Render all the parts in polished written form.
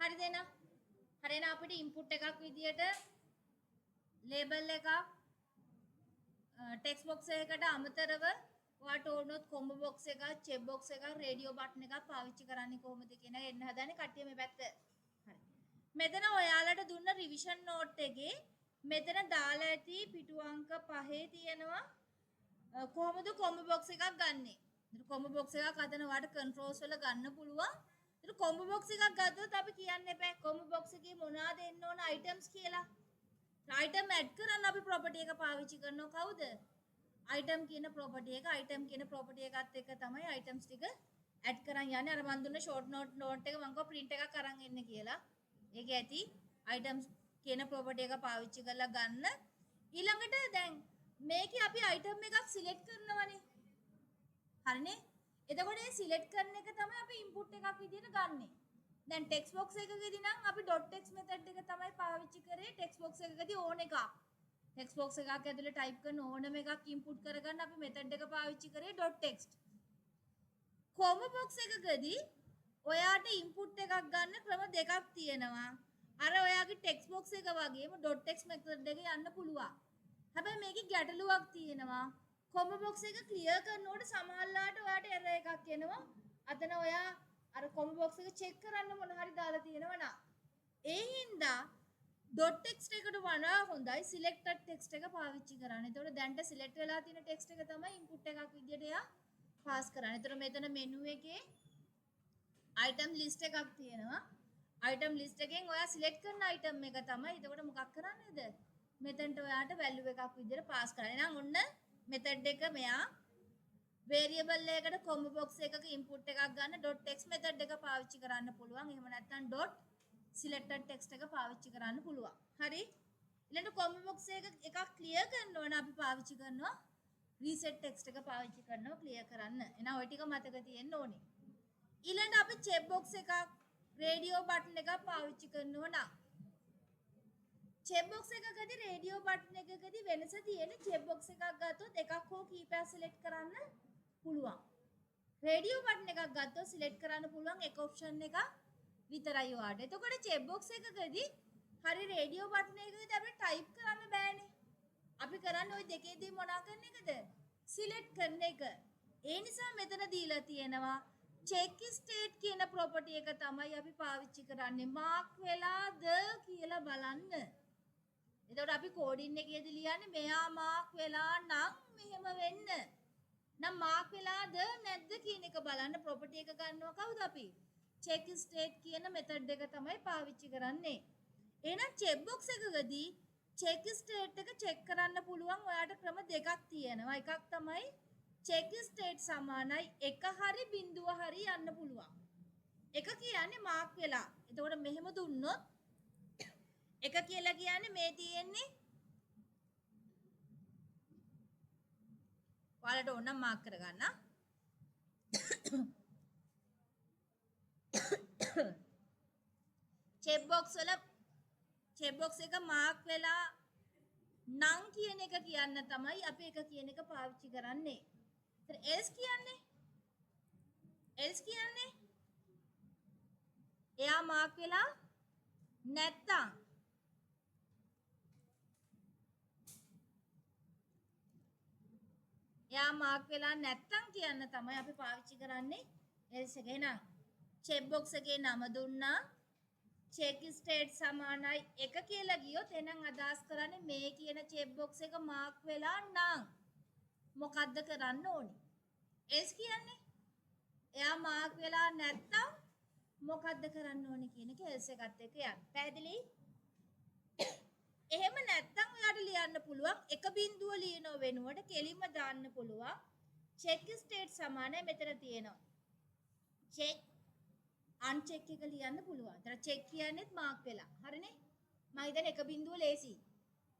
හරිද එහෙනම්? හරි එහෙනම් අපිට ඉන්පුට් එකක් විදියට ලේබල් එකක් ටෙක්ස්ට් බොක්ස් එකකට අමතරව ඔයාට ඕනොත් කොම්බෝ බොක්ස් එකක්, චෙක් බොක්ස් එකක්, රේඩියෝ බටන් එකක් පාවිච්චි කරන්නේ කොහොමද කියන එක එන්න හදන්නේ කට්ටිය මේ පැත්ත. හරි. මෙතන ඔයාලට දුන්න රිවිෂන් නෝට් එකේ මෙතන දාලා ඇති පිටු අංක 5 තියෙනවා කොහොමද කොම්බෝ බොක්ස් එකක් ගන්නෙ. ඒතර කොම්බෝ බොක්ස් එකක් හදන ඔයාට කන්ට්‍රෝල්ස් වල ගන්න පුළුවන්. ඒතර කොම්බෝ බොක්ස් එකක් ගත්තොත් අපි කියන්න එපා කොම්බෝ බොක්ස් එකේ මොනවද එන්න ඕන අයිටම්ස් කියලා. item add කරන්න අපි property එක පාවිච්චි කරනවා කවුද? item කියන property එක item කියන property එකත් එක්ක තමයි items ටික add කරන් යන්නේ. අර මන් දුන්න short note එක මම කව print එකක් අරන් එන්න කියලා. ඒක ඇති items කියන property එක පාවිච්චි කරලා ගන්න. ඊළඟට දැන් මේකේ අපි item එකක් select කරනවනේ. හරිනේ? එතකොට මේ select කරන එක තමයි අපි input එකක් විදියට ගන්නෙ. දැන් text box එකකදී නම් අපි .text method එක තමයි පාවිච්චි කරේ text box එකකදී ඕන එකක්. text box එකක් ඇතුලේ type කරන ඕනම එකක් input කරගන්න අපි method එක පාවිච්චි කරේ .text. combo box එකකදී ඔයාට input එකක් ගන්න ක්‍රම දෙකක් තියෙනවා. අර ඔයාගේ text box එක වගේම .text method එක යන්න පුළුවන්. හැබැයි මේකේ ගැටලුවක් තියෙනවා. combo box එක clear කරනකොට සමහරලාට ඔයාට error එකක් එනවා. අතන ඔයා අර කොම්බෝ බොක්ස් එක චෙක් කරන්න මොන හරි දාලා තියෙනවා නා. ඒ හින්දා .text එකට වඩා හොඳයි selected text එක පාවිච්චි කරන්න. ඒතකොට දැන්ට select වෙලා තියෙන text එක තමයි input එකක් විදියට එයා පාස් කරන්නේ. ඒතකොට මෙතන menu එකේ item list එකක් තියෙනවා. item list එකෙන් ඔයා select කරන item එක තමයි. එතකොට මොකක් කරන්නේද? මෙතනට ඔයාට value එකක් විදියට පාස් කරන්න. එහෙනම් ඔන්න method එක මෙයා variable එකකට combo box එකක input එකක් ගන්න .text method එක පාවිච්චි කරන්න පුළුවන්. එහෙම නැත්නම් .selected text එක පාවිච්චි කරන්න පුළුවන්. හරි? ඊළඟ combo box එකක් clear කරන්න ඕන අපි පාවිච්චි කරනවා reset text එක පාවිච්චි කරනවා clear කරන්න. එහෙනම් ওই ටික මතක තියෙන්න ඕනේ. ඊළඟ අපි check box එකක් radio button එකක් පාවිච්චි කරනවා නම් check box එකකදී radio button එකකදී වෙනස තියෙන්නේ check box එකක් ගත්තොත් එකක් හෝ කීපයක් select කරන්න පුළුවන්. රේඩියෝ බටන් එකක් ගත්තොත් සිලෙක්ට් කරන්න පුළුවන් එක ඔප්ෂන් එකක් විතරයි ඔයාට. එතකොට චෙක් බොක්ස් එකකදී හරි රේඩියෝ බටන් එකකදී අපිට ටයිප් කරන්න බෑනේ. අපි කරන්නේ ওই දෙකේදී මොනා කරන එකද? සිලෙක්ට් කරන එක. ඒ නිසා මෙතන දීලා තියෙනවා check state කියන property එක තමයි අපි පාවිච්චි කරන්නේ. mark වෙලාද කියලා බලන්න. එතකොට අපි කෝඩින් එකේදී ලියන්නේ මෙයා mark වෙලා නම් මෙහෙම වෙන්න. නම් මාක් වෙලාද නැද්ද කියන එක බලන්න property එක ගන්නවා කවුද අපි check state කියන method එක තමයි පාවිච්චි කරන්නේ. එහෙනම් check box එකකදී check state එක check කරන්න පුළුවන් ඔයාට ක්‍රම දෙකක් තියෙනවා. එකක් තමයි check state සමානයි එක හරි බිඳුව හරි යන්න පුළුවන්. එක කියන්නේ මාක් වෙලා. එතකොට මෙහෙම දුන්නොත් එක කියලා කියන්නේ මේ තියෙන්නේ ඔයාලට ඕන නම් මාක් කරගන්න. check box එක මාක් වෙලා නම් කියන එක කියන්න තමයි අපි එක කියන එක පාවිච්චි කරන්නේ. ඒතර else කියන්නේ එයා මාක් වෙලා නැත්තම් එයා මාක් වෙලා නැත්තම් කියන්න තමයි අපි පාවිච්චි කරන්නේ else එක. එහෙනම් check box එකේ නම දුන්නා check state සමානයි එක කියලා ගියොත් එහෙනම් අදහස් කරන්නේ මේ කියන check box එක මාක් වෙලා නම් මොකද්ද කරන්න ඕනේ? else කියන්නේ එයා මාක් වෙලා නැත්තම් මොකද්ද කරන්න ඕනේ කියන එක else එකත් එක්ක යන්න. පැහැදිලි? එහෙම නැත්තම් ඔයාට ලියන්න පුළුවන් එක බිඳුව ලියනව වෙනුවට කෙලින්ම දාන්න පුළුවන් check state සමානයි මෙතන තියෙනවා. check uncheck එක ලියන්න පුළුවන්. ඒතර check කියන්නේත් මාක් වෙලා. හරිනේ? මම හිතන්නේ එක බිඳුව ලේසි.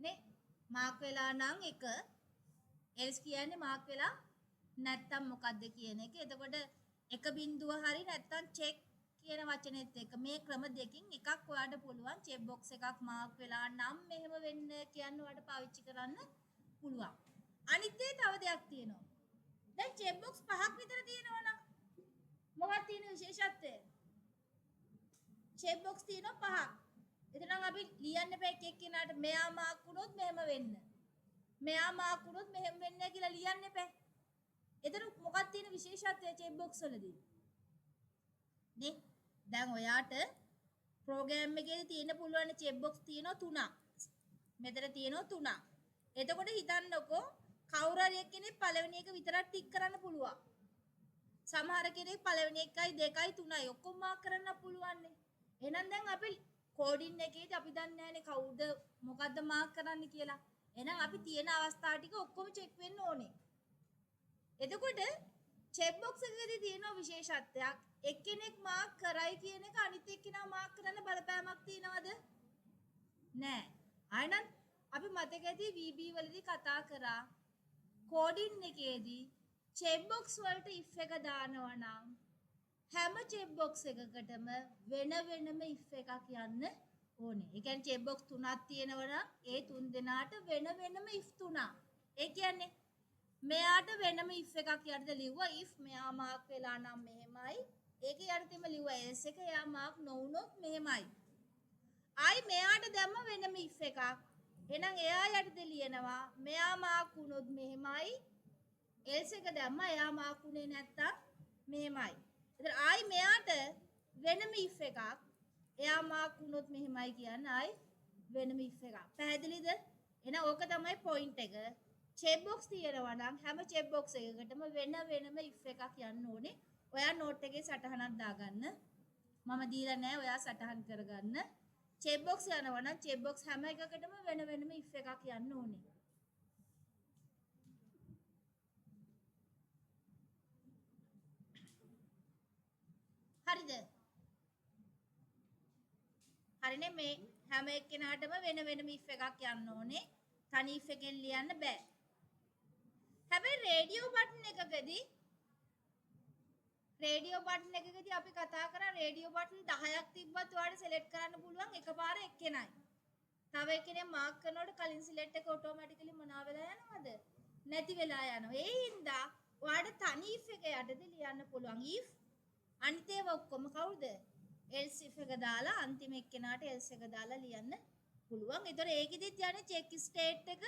නේ? මාක් වෙලා නම් එක else කියන්නේ මාක් වෙලා නැත්තම් මොකද්ද කියන එක. එතකොට එක බිඳුව හරි නැත්තම් check කියන වචනේත් එක්ක මේ ක්‍රම දෙකකින් එකක් ඔයාට පුළුවන් check box එකක් මාක් වෙලා නම් මෙහෙම වෙන්න කියන්න ඔයාට පාවිච්චි කරන්න පුළුවන්. අනිත් දේ තව දෙයක් තියෙනවා. දැන් check box පහක් විතර තියෙනවා නම් මොකක්ද තියෙන විශේෂත්වය? චෙක් බොක්ස් තියෙනවා පහක්. එතනම් අපි ලියන්න බෑ එක එක්කෙනාට මෙයා මාක් වුණොත් මෙහෙම වෙන්න. මෙයා මාක් වුණොත් මෙහෙම වෙන්නේ කියලා ලියන්න එපා. එතන මොකක්ද තියෙන විශේෂත්වය චෙක් බොක්ස් වලදී? නේ දැන් ඔයාට ප්‍රෝග්‍රෑම් එකේ තියෙන පුළුවන් චෙක් බොක්ස් තියෙනවා 3ක්. මෙතන තියෙනවා 3ක්. එතකොට හිතන්නකෝ කවුරු හරි කෙනෙක් පළවෙනි එක විතරක් ටික් කරන්න පුළුවන්. සමහර කෙනෙක් පළවෙනි 1යි 2යි 3යි ඔක්කොම මාක් කරන්න පුළුවන් නේ. එහෙනම් දැන් අපි කෝඩින් එකේදී අපි දන්නේ නැහැනේ කවුද මොකද්ද මාක් කරන්න කියලා. එහෙනම් අපි තියෙන අවස්ථා ටික ඔක්කොම චෙක් වෙන්න ඕනේ. එතකොට චෙක් බොක්ස් එකේදී තියෙන විශේෂත්වයක් එක්කෙනෙක් මාක් කරයි කියන එක අනිත් එක්කෙනා මාක් කරන්න බලපෑමක් තියනවද? නෑ. ආයෙත් අපි මතක ඇති VB වලදී කතා කරා කෝඩින් එකේදී චෙක් බොක්ස් වලට if එක දානවා නම් හැම චෙක් බොක්ස් එකකටම වෙන වෙනම if එකක් යන්න ඕනේ. ඒ කියන්නේ චෙක් බොක්ස් 3ක් තියෙනවා නම් ඒ 3 දෙනාට වෙන වෙනම if 3ක්. ඒ කියන්නේ මෙයාට වෙනම if එකක් යටද ලිව්වා if මෙයා මාක් වෙලා නම් මෙහෙමයි. ඒක යටතේම ලිව්වා else එක එයා මාක් නොවුනොත් මෙහෙමයි. ආයි මෙයාට දැම්ම වෙනම if එකක්. එහෙනම් එයා යටතේ ලියනවා මෙයා මාක් වුණොත් මෙහෙමයි. else එක දැම්ම එයා මාක් වුණේ නැත්තම් මෙහෙමයි. එතන ආයි මෙයාට වෙනම if එකක්. එයා මාක් වුණොත් මෙහෙමයි කියන්නේ ආයි වෙනම if එකක්. පැහැදිලිද? එහෙනම් ඕක තමයි පොයින්ට් එක. චෙක් බොක්ස් තියෙනවා නම් හැම චෙක් බොක්ස් එකකටම වෙන වෙනම if එකක් යන්න ඕනේ. ඔයා නෝට් එකේ සටහනක් දාගන්න. මම දීලා නැහැ ඔයා සටහන් කරගන්න. චෙක් බොක්ස් යනවා නම් චෙක් බොක්ස් හැම එකකටම වෙන වෙනම if එකක් යන්න ඕනේ. හරිද? හරිනේ මේ හැම එක්කෙනාටම වෙන වෙනම if එකක් යන්න ඕනේ. තනි if එකෙන් ලියන්න බෑ. හැබැයි රේඩියෝ බටන් එකකදී අපි කතා කරා රේඩියෝ බටන් 10ක් තිබ්බත් ඔයාලට සිලෙක්ට් කරන්න පුළුවන් එකපාර එක්කෙනයි. තව එක්කෙනෙක් මාක් කරනකොට කලින් සිලෙක්ට් එක ඔටෝමැටිකලි මොනවා වෙලා යනවද? නැති වෙලා යනවා. ඒ හින්දා ඔයාලට තනි if එක යටදී ලියන්න පුළුවන්. if අනිත් ඒවා ඔක්කොම කවුද? else if එක දාලා අන්තිම එක්කෙනාට else එක දාලා ලියන්න පුළුවන්. ඒතර ඒකෙදිත් යන්නේ check state එක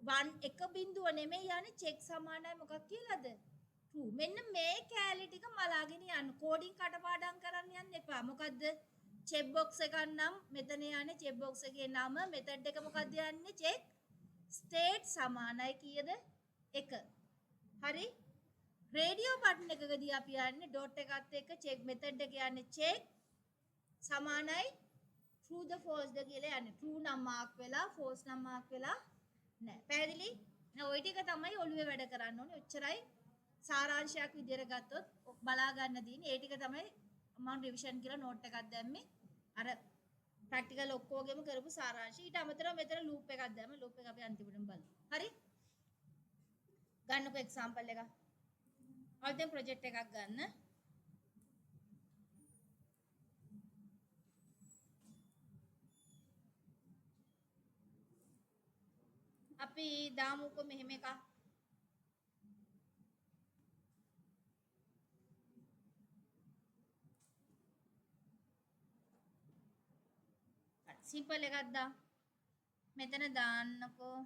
1 බිඳුව නෙමෙයි යන්නේ check සමානයි මොකක් කියලාද? true. මෙන්න මේ කැලේ ටික මලාගෙන යන්න. කෝඩින් කටපාඩම් කරන්න යන්න එපා. මොකද්ද? check box එකක් නම් මෙතන යන්නේ check box එකේ නම method එක මොකද්ද යන්නේ? check state සමානයි කීයද? 1. හරි? රේඩියෝ බටන් එකකදී අපි යන්නේ dot එකත් එක්ක check method එක යන්නේ check සමානයි true the false ද කියලා යන්නේ. true නම් මාක් වෙලා false නම් මාක් වෙලා නැහැ. පැහැදිලි? දැන් ওই ටික තමයි ඔළුවේ වැඩ කරන්න ඕනේ. ඔච්චරයි සාරාංශයක් විදියට ගත්තොත් බලා ගන්න දින්නේ. ඒ ටික තමයි මම රිවිෂන් කියලා නෝට් එකක් දැම්මේ. අර ප්‍රැක්ටිකල් ඔක්කොගෙම කරපු සාරාංශය. ඊට අමතරව මෙතන ලූප් එකක් දැම්ම. ලූප් එක අපි අන්තිමටම බලමු. හරි? ගන්නකො එක්සැම්පල් එකක්. අලුතෙන් ප්‍රොජෙක්ට් එකක් ගන්න. අපි දාමුකෝ මෙහෙම එකක්. සිම්පල් එකක් දාමු. මෙතන දාන්නකෝ.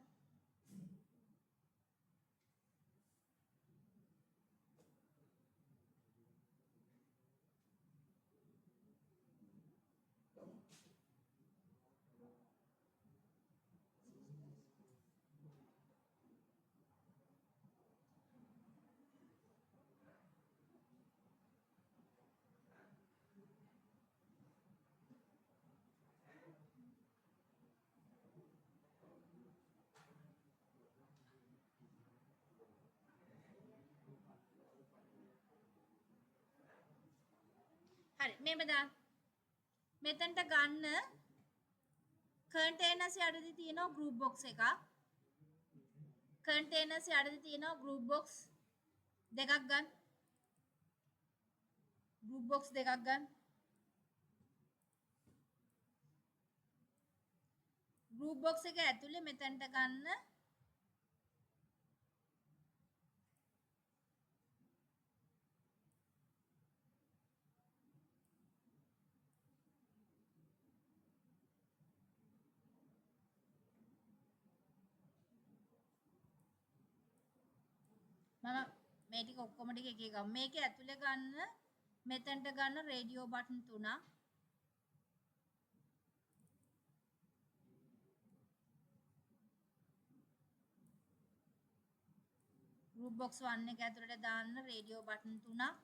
හරි මේක දාන්න. මෙතනට ගන්න කන්ටේනර්ස් යටදී තියෙනවා group box එකක්. කන්ටේනර්ස් යටදී තියෙනවා group box දෙකක් ගන්න. group box දෙකක් ගන්න. group box එක ඇතුලේ මෙතනට ගන්න මම මේ ටික ඔක්කොම ටික එක එක ගමු. මේකේ ඇතුලේ ගන්න මෙතනට ගන්න රේඩියෝ බටන් තුනක්. group box 1 එක ඇතුලට දාන්න රේඩියෝ බටන් තුනක්.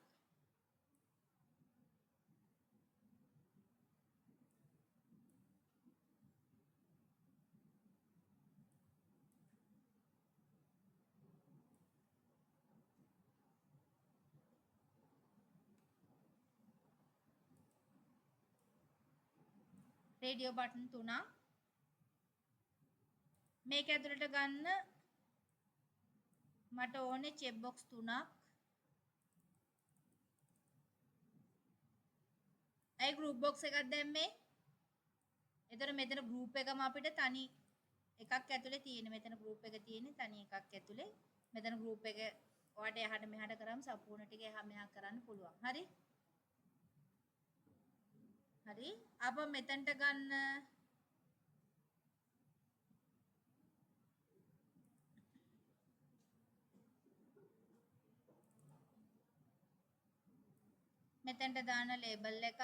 රේඩියෝ බටන් තුනක්. මේක ඇතුලට ගන්න මට ඕනේ චෙක් බොක්ස් තුනක්. ඇයි group box එකක් දැම්මේ? එතකොට මෙතන group එකම අපිට තනි එකක් ඇතුලේ තියෙන. මෙතන group එක තියෙන්නේ තනි එකක් ඇතුලේ. මෙතන group එක ඔයාට එහාට මෙහාට කරාම සම්පූර්ණ ටික එහා මෙහා කරන්න පුළුවන්. හරි? හරි. අප මෙතනට ගන්න මෙතෙන්ට දාන ලේබල් එකක්.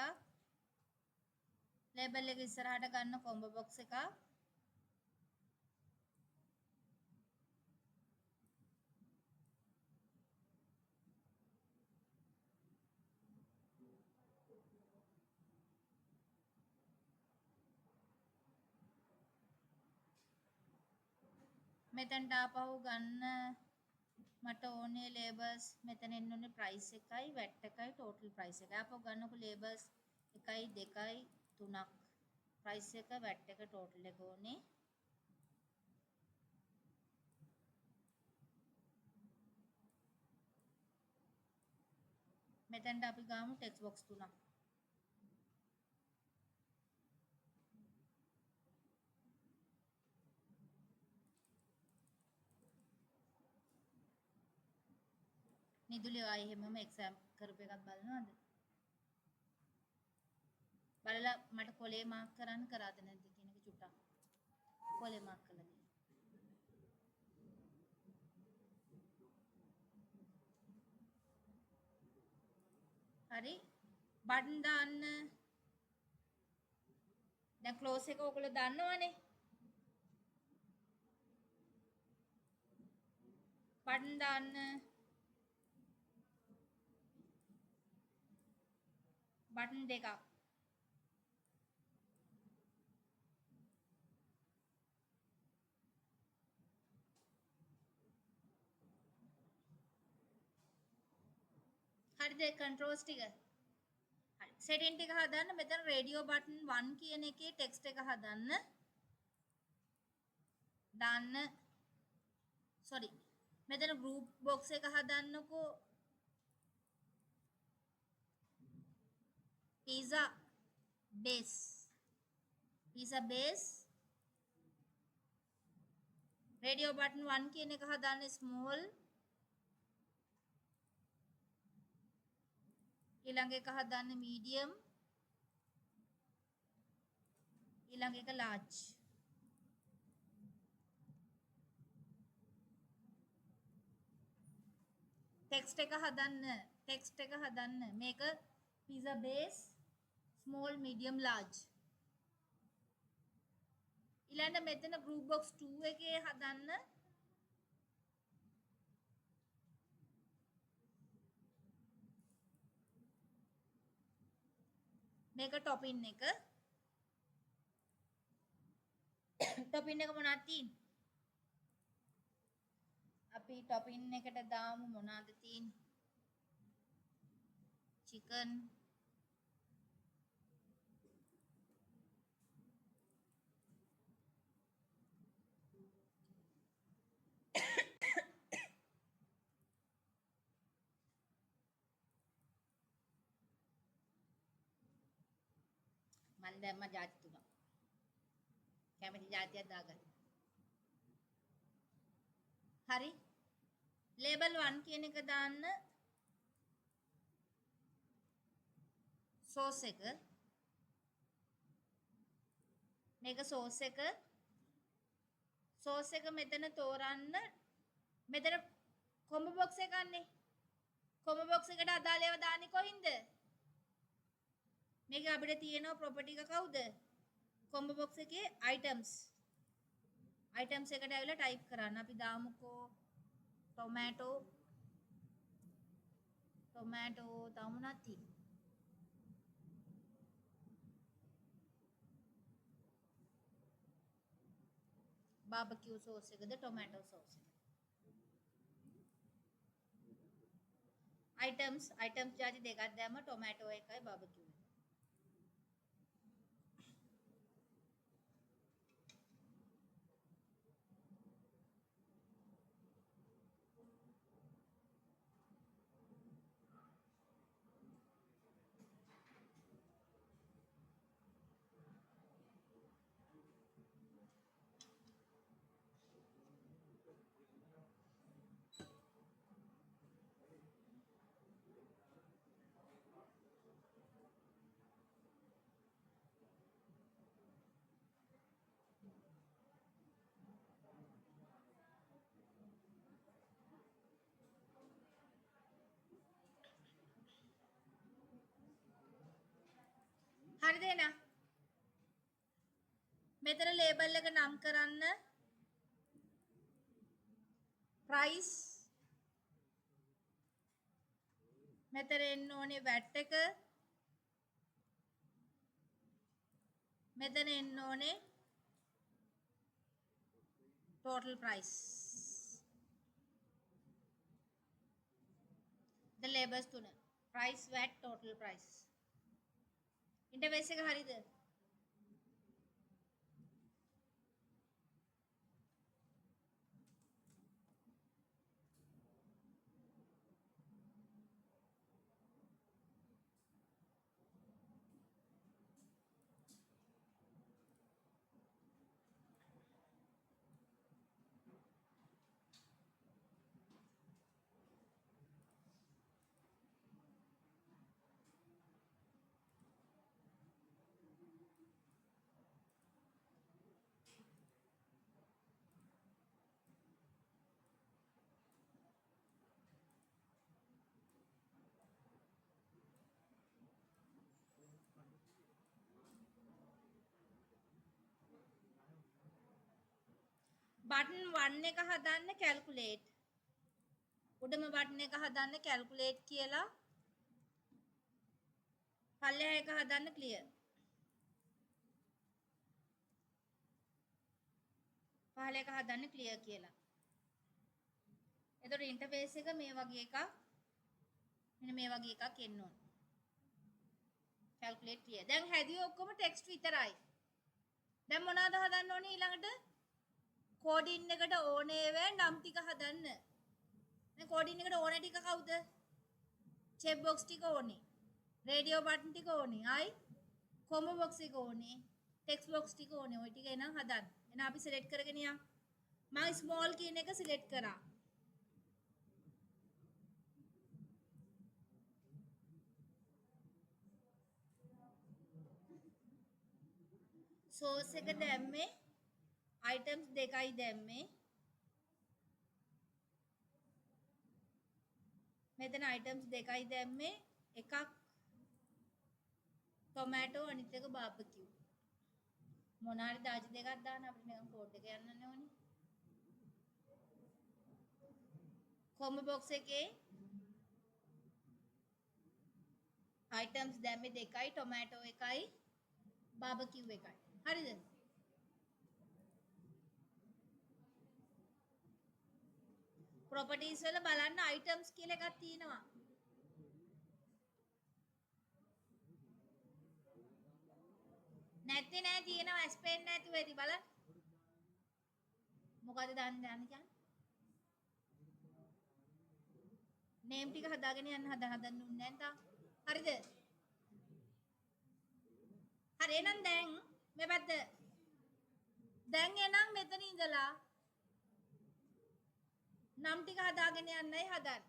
ලේබල් එක ඉස්සරහට ගන්න කොම්බෝ බොක්ස් එකක්. මෙතෙන්ට ආපහු ගන්න මට ඕනේ ලේබල්ස් මෙතන එන්න ඕනේ ප්‍රයිස් එකයි වැට් එකයි ටෝටල් ප්‍රයිස් එකයි. ආපහු ගන්නකො ලේබල්ස් 1 2 3ක්. ප්‍රයිස් එක වැට් එක ටෝටල් එක ඕනේ. මෙතෙන්ට අපි ගාමු ටෙක්ස්ට් බොක්ස් 3ක්. නිදුලේ ආයේ හැමෝම එක්සෑම් කරපු එකක් බලනවද? බලලා මට කොලේ මාක් කරන්න කරාද නැද්ද කියන එක චුට්ටක් කොලේ මාක් කරලා දෙන්න. හරි. බටන් දාන්න. දැන් ක්ලෝස් එක ඔයගොල්ලෝ දන්නවනේ. බටන් දාන්න. බටන් දෙකක්. හරිද කන්ට්‍රෝල්ස් ටික? හරි. සෙටින් ටික හදන්න. මෙතන රේඩියෝ බටන් 1 කියන එකේ ටෙක්ස්ට් එක හදන්න. දාන්න. sorry. මෙතන group box එක හදන්නකෝ. pizza base. pizza base. Radio button 1 කියන එක හදන්න small. ඊළඟ එක හදන්න medium. ඊළඟ එක large. ටෙක්ස්ට් එක හදන්න මේක pizza base small medium large. ඊළඟ මෙතන group box 2 එකේ හදන්න මේක topping එක. topping එක මොනවද තියෙන්නේ? අපි topping එකට දාමු මොනවද තියෙන්නේ? chicken මන් දැම්ම ජාති තුනක්. කැමති ජාතියක් දාගන්න. හරි. ලේබල් 1 කියන එක දාන්න සෝස් එක. මේක සෝස් එක. සෝස් එක මෙතන තෝරන්න. මෙතන කොම්බෝ බොක්ස් එක ගන්නෙ. කොම්බෝ බොක්ස් එකට අදාළ ඒවා දාන්නේ කොහින්ද? මේක අපිට තියෙනවා ප්‍රොපර්ටි එක කවුද? කොම්බෝ බොක්ස් එකේ items. items එකට ඇවිල්ලා ටයිප් කරන්න. අපි දාමුකෝ tomato තාම නැති. barbecue sauce එකද tomato sauce එකද? items ජාති දෙකක් දැම්ම tomato එකයි barbecue එකයි. හරිද එහෙනම්? මෙතන ලේබල් එක නම් කරන්න price මෙතන එන්න ඕනේ VAT එක මෙතන එන්න ඕනේ total price. the labels තුන price VAT total price. Interface එක හරිද? බටන් 1 එක හදන්න calculate. උඩම බටන් එක හදන්න calculate කියලා. පල්ලෙහා එක හදන්න clear. පහළ එක හදන්න clear කියලා. එතකොට ඉන්ටර්ෆේස් එක මේ වගේ එකක්. මෙන්න මේ වගේ එකක් එන්න ඕන. calculate clear. දැන් හැදුවේ ඔක්කොම text විතරයි. දැන් මොනවද හදන්න ඕනේ ඊළඟට? කෝඩින් එකට ඕනේ වේ නම් ටික හදන්න. මේ කෝඩින් එකට ඕනේ ටික කවුද? චෙක් බොක්ස් ටික ඕනේ. රේඩියෝ බටන් ටික ඕනේ. ආයි කොම්බෝ බොක්ස් එක ඕනේ. ටෙක්ස්ට් බොක්ස් ටික ඕනේ. ওই ටික එනම් හදන්න. එහෙනම් අපි සිලෙක්ට් කරගෙන යමු. මම ස්මෝල් කියන එක සිලෙක්ට් කරා. සෝස් එක දැම්මේ items දෙකයි දැම්මේ. මෙතන items දෙකයි දැම්මේ. එකක් tomato අනිත් එක barbecue. මොනාරි දාජි දෙකක් දාන්න අපිට නිකන් කෝඩ් එක යන්නන්න ඕනේ. කොම්බෝ බොක්ස් එකේ items දැම්මේ දෙකයි tomato එකයි barbecue එකයි. හරිද? properties වල බලන්න items කියලා එකක් තියෙනවා. නැත්තේ නෑ තියෙනවා ඇස් පේන්නේ නැතුව ඇති බලන්න. මොකද දාන්න කියන්නේ? name ටික හදාගෙන යන්න හදන්න උන්නේ නැන් තා. හරිද? හරි එහෙනම් දැන් මේ පැත්ත දැන් එනම් මෙතන ඉඳලා නම් ටික හදාගෙන යන්නයි හදන්නේ.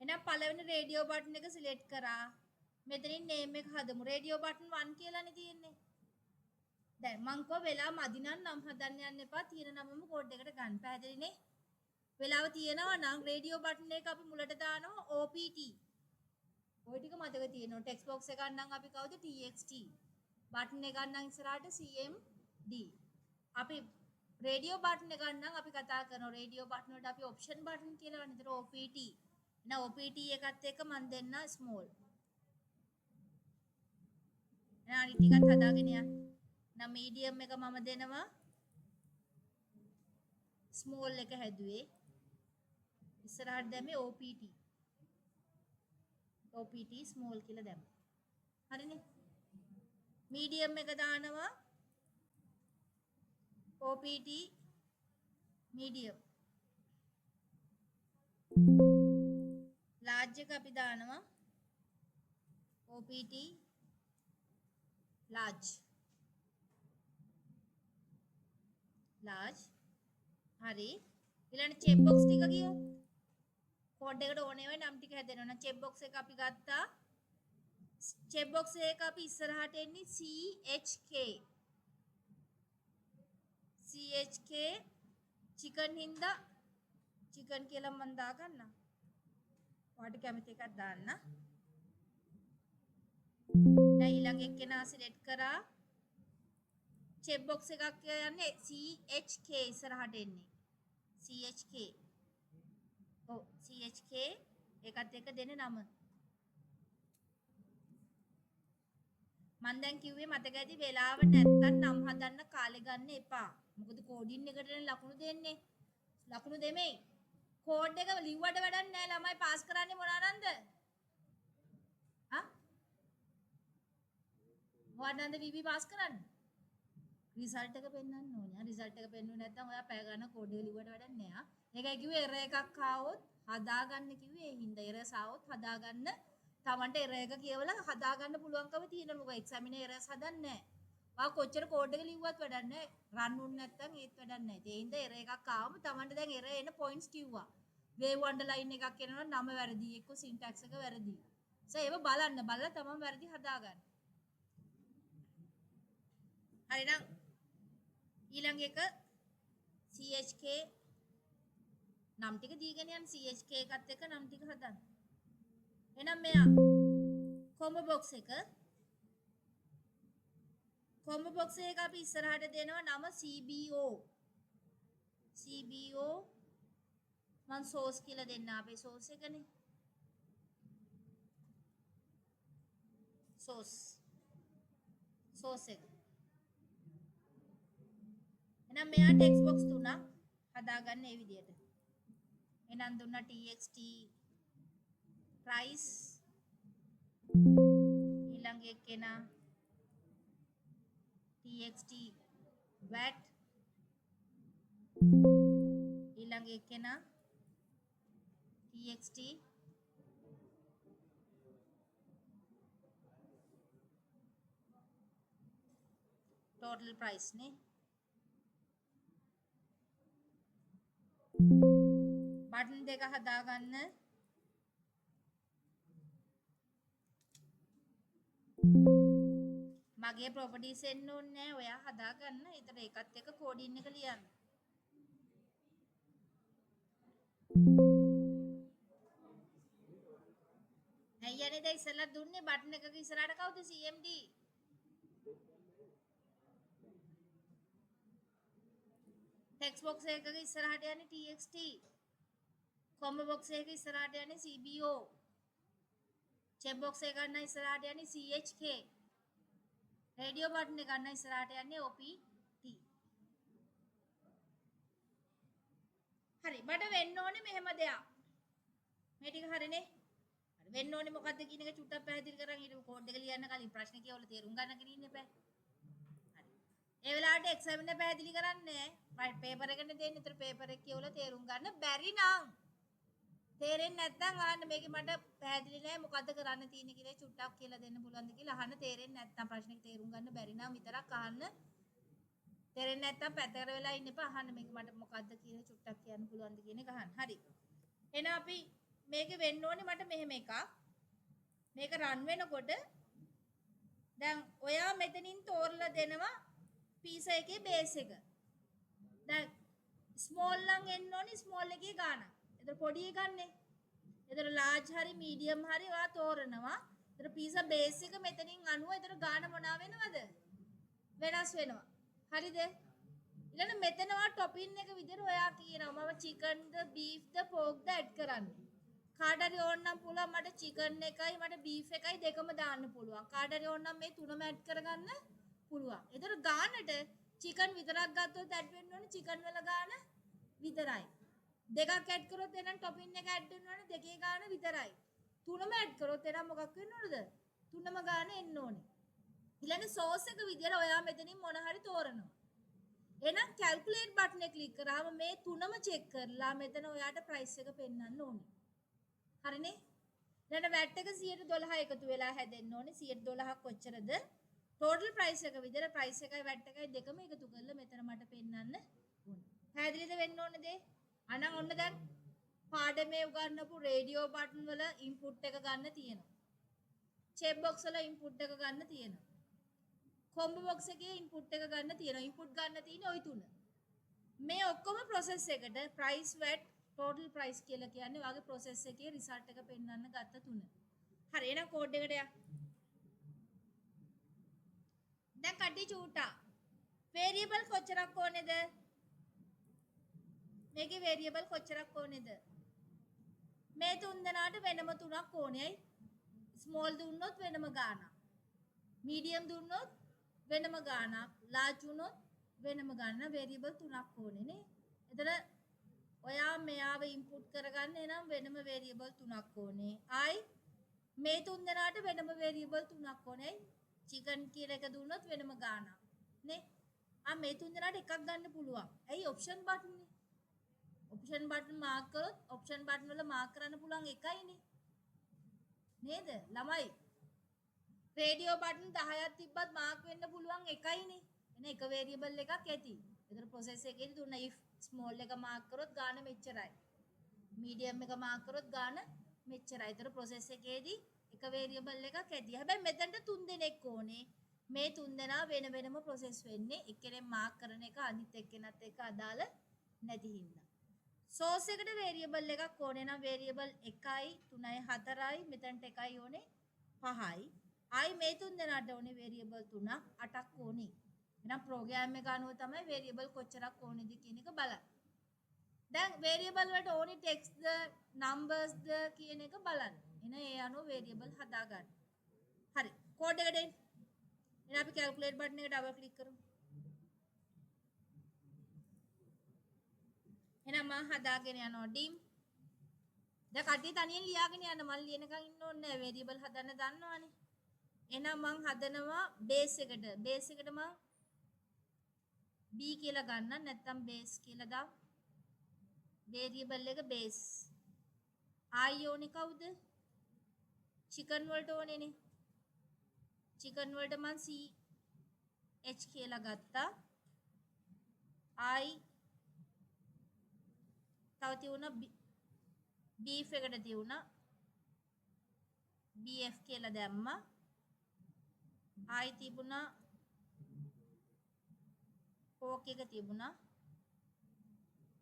එහෙනම් පළවෙනි රේඩියෝ බටන් එක සිලෙක්ට් කරා. මෙතනින් name එක හදමු. රේඩියෝ බටන් 1 කියලානේ තියෙන්නේ. දැන් මං කෝ වෙලා මදි නම් හදන්න යන්න එපා. තියෙන නමම කෝඩ් එකට ගන්න. පැහැදිලිනේ? වෙලාව තියෙනවා නම් රේඩියෝ බටන් එක අපි මුලට දානවා OPT. ඔය ටික මතක තියෙනවා. ටෙක්ස්ට් බොක්ස් එකක් නම් අපි කවුද TXT. බටන් එකක් නම් ඉස්සරහට CMD. අපි රේඩියෝ බටන් එකක් නම් අපි කතා කරනවා රේඩියෝ බටන් වලට අපි ඔප්ෂන් බටන් කියලා වань. ඒතර OPT. එහෙනම් OPT එකත් එක්ක මම දෙන්න ස්මෝල්. එහෙනම් අනිත් ටිකත් හදාගෙන යන්න. නම් මීඩියම් එක මම දෙනවා ස්මෝල් එක හැදුවේ. ඉස්සරහට දැම්මේ OPT. OPT ස්මෝල් කියලා දැම්මා. හරිනේ. මීඩියම් එක දානවා OPT මීඩියම්. ලාර්ජ් එක අපි දානවා OPT ලාර්ජ්. ලාර්ජ්. හරි. ඊළඟ චෙක් බොක්ස් ටික ගියෝ. කෝඩ් එකට ඕනේ වෙයි නම් ටික හැදෙනවා. නම් චෙක් බොක්ස් එක අපි ගත්තා. චෙක් බොක්ස් එක අපි ඉස්සරහට එන්නේ CHK. CHK චිකන් හින්දා චිකන් කියලා මම දාගන්නම්. ඔයාලට කැමති එකක් දාන්න. දැන් ඊළඟ එක්කෙනා සිලෙක්ට් කරා. චෙක් බොක්ස් එකක් යන්නේ CHK ඉස්සරහට එන්නේ. CHK. ඔව් CHK ඒකත් එක්ක දෙන නම. මම දැන් කිව්වේ මතක ඇති වෙලාව නැත්තම් නම් හදන්න කාලේ ගන්න එපා. මොකද කෝඩින් එකටනේ ලකුණු දෙන්නේ. ලකුණු දෙමෙයි. කෝඩ් එක ලිව්වට වැඩක් නැහැ ළමයි පාස් කරන්නේ මොනවානන්ද? මොනවානන්ද VB පාස් කරන්නේ? රිසල්ට් එක පෙන්වන්න ඕනේ. රිසල්ට් එක පෙන්වුවේ නැත්නම් ඔයා පැය ගන්න කෝඩ් එක ලිව්වට වැඩක් නැහැ. ඒකයි කිව්වේ එරර් එකක් ආවොත් හදාගන්න කිව්වේ. ඒ හින්දා එරර්ස් ආවොත් හදාගන්න. තමන්ට එරර් එක කියවලා හදාගන්න පුළුවන්කම තියෙනවා. මොකද එක්සැමිනේ එරර්ස් හදන්නේ නැහැ. ඔයා කොච්චර කෝඩ් එක ලිව්වත් වැඩක් නැහැ. රන් වුනේ නැත්නම් ඒත් වැඩක් නැහැ. ඒ හින්දා එරර් එකක් ආවම තමන්ට දැන් එරර් එන පොයින්ට්ස් කිව්වා. වේව් අන්ඩර්ලයින් එකක් එනවනම් නම වැරදි. එක්ක සින්ටැක්ස් එක වැරදි. ඒව බලන්න. බලලා තමන් වැරදි හදාගන්න. හරිනම් ඊළඟ එක CHK නම් ටික දීගෙන යන CHK එකත් එක්ක නම් ටික හදන්න. එහෙනම් මෙයා කොම්බෝ බොක්ස් එක අපි ඉස්සරහට දෙනවා නම CBO. CBO මම සෝස් කියලා දෙන්න අපේ සෝස් එකනේ. සෝස් එක. එහෙනම් මෙයා ටෙක්ස්ට් බොක්ස් තුනක් හදාගන්න මේ විදිහට. එහෙනම් දුන්නා TXT price ඊළඟ එක්කෙනා TXT VAT ඊළඟ එක්කෙනා TXT total price නේ. බටන් දෙක හදාගන්න. මගේ ප්‍රොපර්ටිස් එන්න ඕනේ නැහැ. ඔයා හදාගන්න. ඒතර ඒකත් එක්ක කෝඩින් එක ලියන්න. අයියනේ දැන් ඉස්සලා දුන්නේ බටන් එකක ඉස්සරහට කවුද CMD? ටෙක්ස්ට් බොක්ස් එකක ඉස්සරහට යන්නේ TXT. කොම්බෝ බොක්ස් එකක ඉස්සරහට යන්නේ CBO. චෙක් බොක්ස් එක ගන්න ඉස්සරහට යන්නේ CHK. රේඩියෝ බටන් එක ගන්න ඉස්සරහට යන්නේ OPT. හරි මට වෙන්න ඕනේ මෙහෙම දෙයක්. මේ ටික හරිනේ. හරි වෙන්න ඕනේ මොකද්ද කියන එක චුට්ටක් පැහැදිලි කරන් ඊට කෝඩ් එක ලියන්න කලින් ප්‍රශ්න කියවලා තේරුම් ගන්නගෙන ඉන්න එපා. හරි. ඒ වෙලාවට එක්සැමිනර් පැහැදිලි කරන්නේ නැහැ. පේපර් එකනේ දෙන්නේ. ඒතර පේපර් එක කියවලා තේරුම් ගන්න බැරි නම් තේරෙන්නේ නැත්නම් අහන්න මේකේ මට පැහැදිලි නැහැ මොකද්ද කරන්න තියෙන්නේ කියලා චුට්ටක් කියලා දෙන්න පුළුවන්ද කියලා අහන්න. තේරෙන්නේ නැත්නම් ප්‍රශ්නෙක තේරුම් ගන්න බැරි නම් විතරක් අහන්න. තේරෙන්නේ නැත්නම් පැත්තකට වෙලා ඉන්න එපා. අහන්න මේක මට මොකද්ද කියලා චුට්ටක් කියන්න පුළුවන්ද කියන එක අහන්න. හරි. එහෙනම් අපි මේක වෙන්න ඕනේ මට මෙහෙම එකක්. මේක රන් වෙනකොට දැන් ඔයා මෙතනින් තෝරලා දෙනවා පීසා එකේ බේස් එක. දැන් ස්මෝල් නම් එන්න ඕනේ ස්මෝල් එකේ ගාන. එතකොට පොඩි එකක් නේ. එතකොට large හරි medium හරි ඔයා තෝරනවා. එතකොට pizza base එක මෙතනින් 90. එතකොට ගාන මොනවා වෙනවද? වෙනස් වෙනවා. හරිද? ඊළඟ මෙතනවා topping එක විදිහට ඔයා කියනවා මම chicken ද beef ද pork ද add කරන්න. කාට හරි ඕන නම් පුළුවන් මට chicken එකයි මට beef එකයි දෙකම දාන්න පුළුවන්. කාට හරි ඕන නම් මේ තුනම add කරගන්න පුළුවන්. එතකොට ගානට chicken විතරක් ගත්තොත් add වෙන්න ඕනේ chicken වල ගාන විතරයි. දෙකක් add කරොත් එහෙනම් topping එක add වෙන්න ඕනේ දෙකේ ගාන විතරයි. තුනම add කරොත් එහෙනම් මොකක් වෙන්න ඕනද? තුනම ගාන එන්න ඕනේ. ඊළඟ sauce එක විදියට ඔයා මෙතනින් මොන හරි තෝරනවා. එහෙනම් calculate button එක click කරාම මේ තුනම check කරලා මෙතන ඔයාට price එක පෙන්වන්න ඕනේ. හරිනේ? ඊළඟ VAT එක 112 එකතු වෙලා හැදෙන්න ඕනේ. 112ක් කොච්චරද? total price එක විදියට price එකයි VAT එකයි දෙකම එකතු කරලා මෙතන මට පෙන්වන්න ඕනේ. පැහැදිලිද වෙන්න ඕනේ දේ? අනං ඔන්න දැන් පාඩමේ උගන්වපු රේඩියෝ බටන් වල ඉන්පුට් එක ගන්න තියෙනවා. චෙක් බොක්ස් වල ඉන්පුට් එක ගන්න තියෙනවා. කොම්බෝ බොක්ස් එකේ ඉන්පුට් එක ගන්න තියෙනවා. ඉන්පුට් ගන්න තියෙන්නේ ওই තුන. මේ ඔක්කොම process එකට price VAT total price කියලා කියන්නේ ඔයාගේ process එකේ result එක පෙන්වන්න ගත්ත තුන. හරි එහෙනම් කෝඩ් එකට යන්න. දැන් කටි චූටා. variable කොච්චරක් ඕනේද? මේකේ variable කොච්චරක් ඕනේද? මේ තුන් දෙනාට වෙනම තුනක් ඕනේයි. small දුන්නොත් වෙනම ගානක්. medium දුන්නොත් වෙනම ගානක්. large වුණොත් වෙනම ගානක්. variable තුනක් ඕනේ නේ. එතන ඔයා මෙයාව input කරගන්න එනම් වෙනම variable තුනක් ඕනේ. මේ තුන් දෙනාට වෙනම variable තුනක් ඕනේ. chicken කියලා එක දුන්නොත් වෙනම ගානක්. නේ? මේ තුන් දෙනාට එකක් ගන්න පුළුවන්. ඇයි option button නේ? option button mark කරොත් option button වල mark කරන්න පුළුවන් එකයිනේ. නේද? ළමයි. radio button 10ක් තිබ්බත් mark වෙන්න පුළුවන් එකයිනේ. එන එක variable එකක් ඇති. ඒතර process එකේදී දුන්න if small එක mark කරොත් ගාන මෙච්චරයි. medium එක mark කරොත් ගාන මෙච්චරයි. ඒතර process එකේදී එක variable එකක් ඇති. හැබැයි මෙතනට තුන් දෙනෙක් ඕනේ. මේ තුන් දෙනා වෙන වෙනම process වෙන්නේ. එක්කෙනෙක් mark කරන එක අනිත් එක්කෙනත් එක්ක අදාළ නැති හින්දා. source එකට variable එකක් ඕනේ නම් variable 1යි 3යි 4යි මෙතනට එකයි ඕනේ 5යි. මේ තුන් දෙනාට ඕනේ variable 3ක් 8ක් ඕනේ. එහෙනම් program එක අනුව තමයි variable කොච්චරක් ඕනේද කියන එක බලන්න. දැන් variable වලට ඕනේ text ද numbers ද කියන එක බලන්න. එන ඒ අනුව variable හදා ගන්න. හරි. code එකට එන්න. එහෙනම් අපි calculate button එක double click කරමු. එහෙනම් මම හදාගෙන යනවා dim. දැන් කට්ටිය තනියෙන් ලියාගෙන යන්න මම ලියනකන් ඉන්න ඕනේ නැහැ. variable හදන්න දන්නවනේ. එහෙනම් මම හදනවා base එකට. base එකට මම b කියලා ගන්න නැත්නම් base කියලා දාමු. variable එක base. ඕනේ කවුද? chicken වලට ඕනේනේ. chicken වලට මම ch කියලා ගත්තා. තව තියුණා beef එකට තියුණා bf කියලා දැම්මා. තිබුණා pork එක තිබුණා.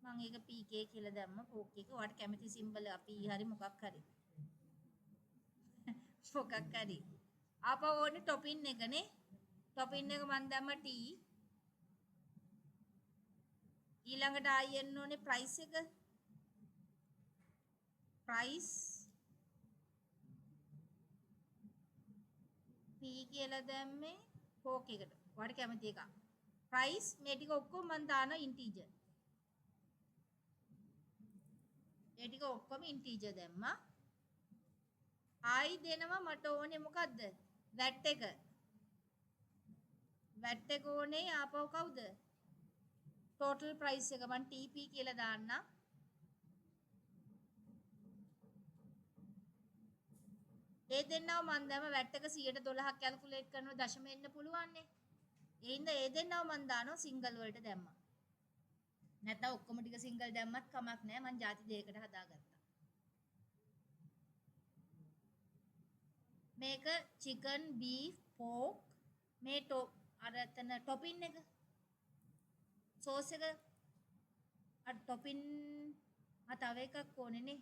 මම ඒක pk කියලා දැම්මා. pork එක ඔයාලට කැමති සිම්බල් අපි හරි මොකක් හරි. මොකක් හරි. ආපහු ඕනේ topping එකනේ. topping එක මම දැම්මා t. ඊළඟට එන්න ඕනේ price එක. price p කියලා දැම්මේ pork එකට. ඔයාලට කැමති එක. price මේ ටික ඔක්කොම මම දානවා integer. ඒ ටික ඔක්කොම integer දැම්මා. දෙනවා මට ඕනේ මොකද්ද? VAT එක. VAT එක ඕනේ ආපහු කවුද? total price එක මම TP කියලා දාන්නම්. ඒ දෙන්නව මම දැම්ම VAT එක 112ක් කැල්කියුලේට් කරනවා දශම එන්න පුළුවන් නේ. ඒ හින්දා ඒ දෙන්නව මම දානවා සිංගල් වලට දැම්මා. නැත්නම් ඔක්කොම ටික සිංගල් දැම්මත් කමක් නැහැ. මම ಜಾති දෙකකට හදාගත්තා. මේක chicken, beef, pork මේ අර එතන topping එක sauce එක අර ටොපින් තව එකක් ඕනේ නේ.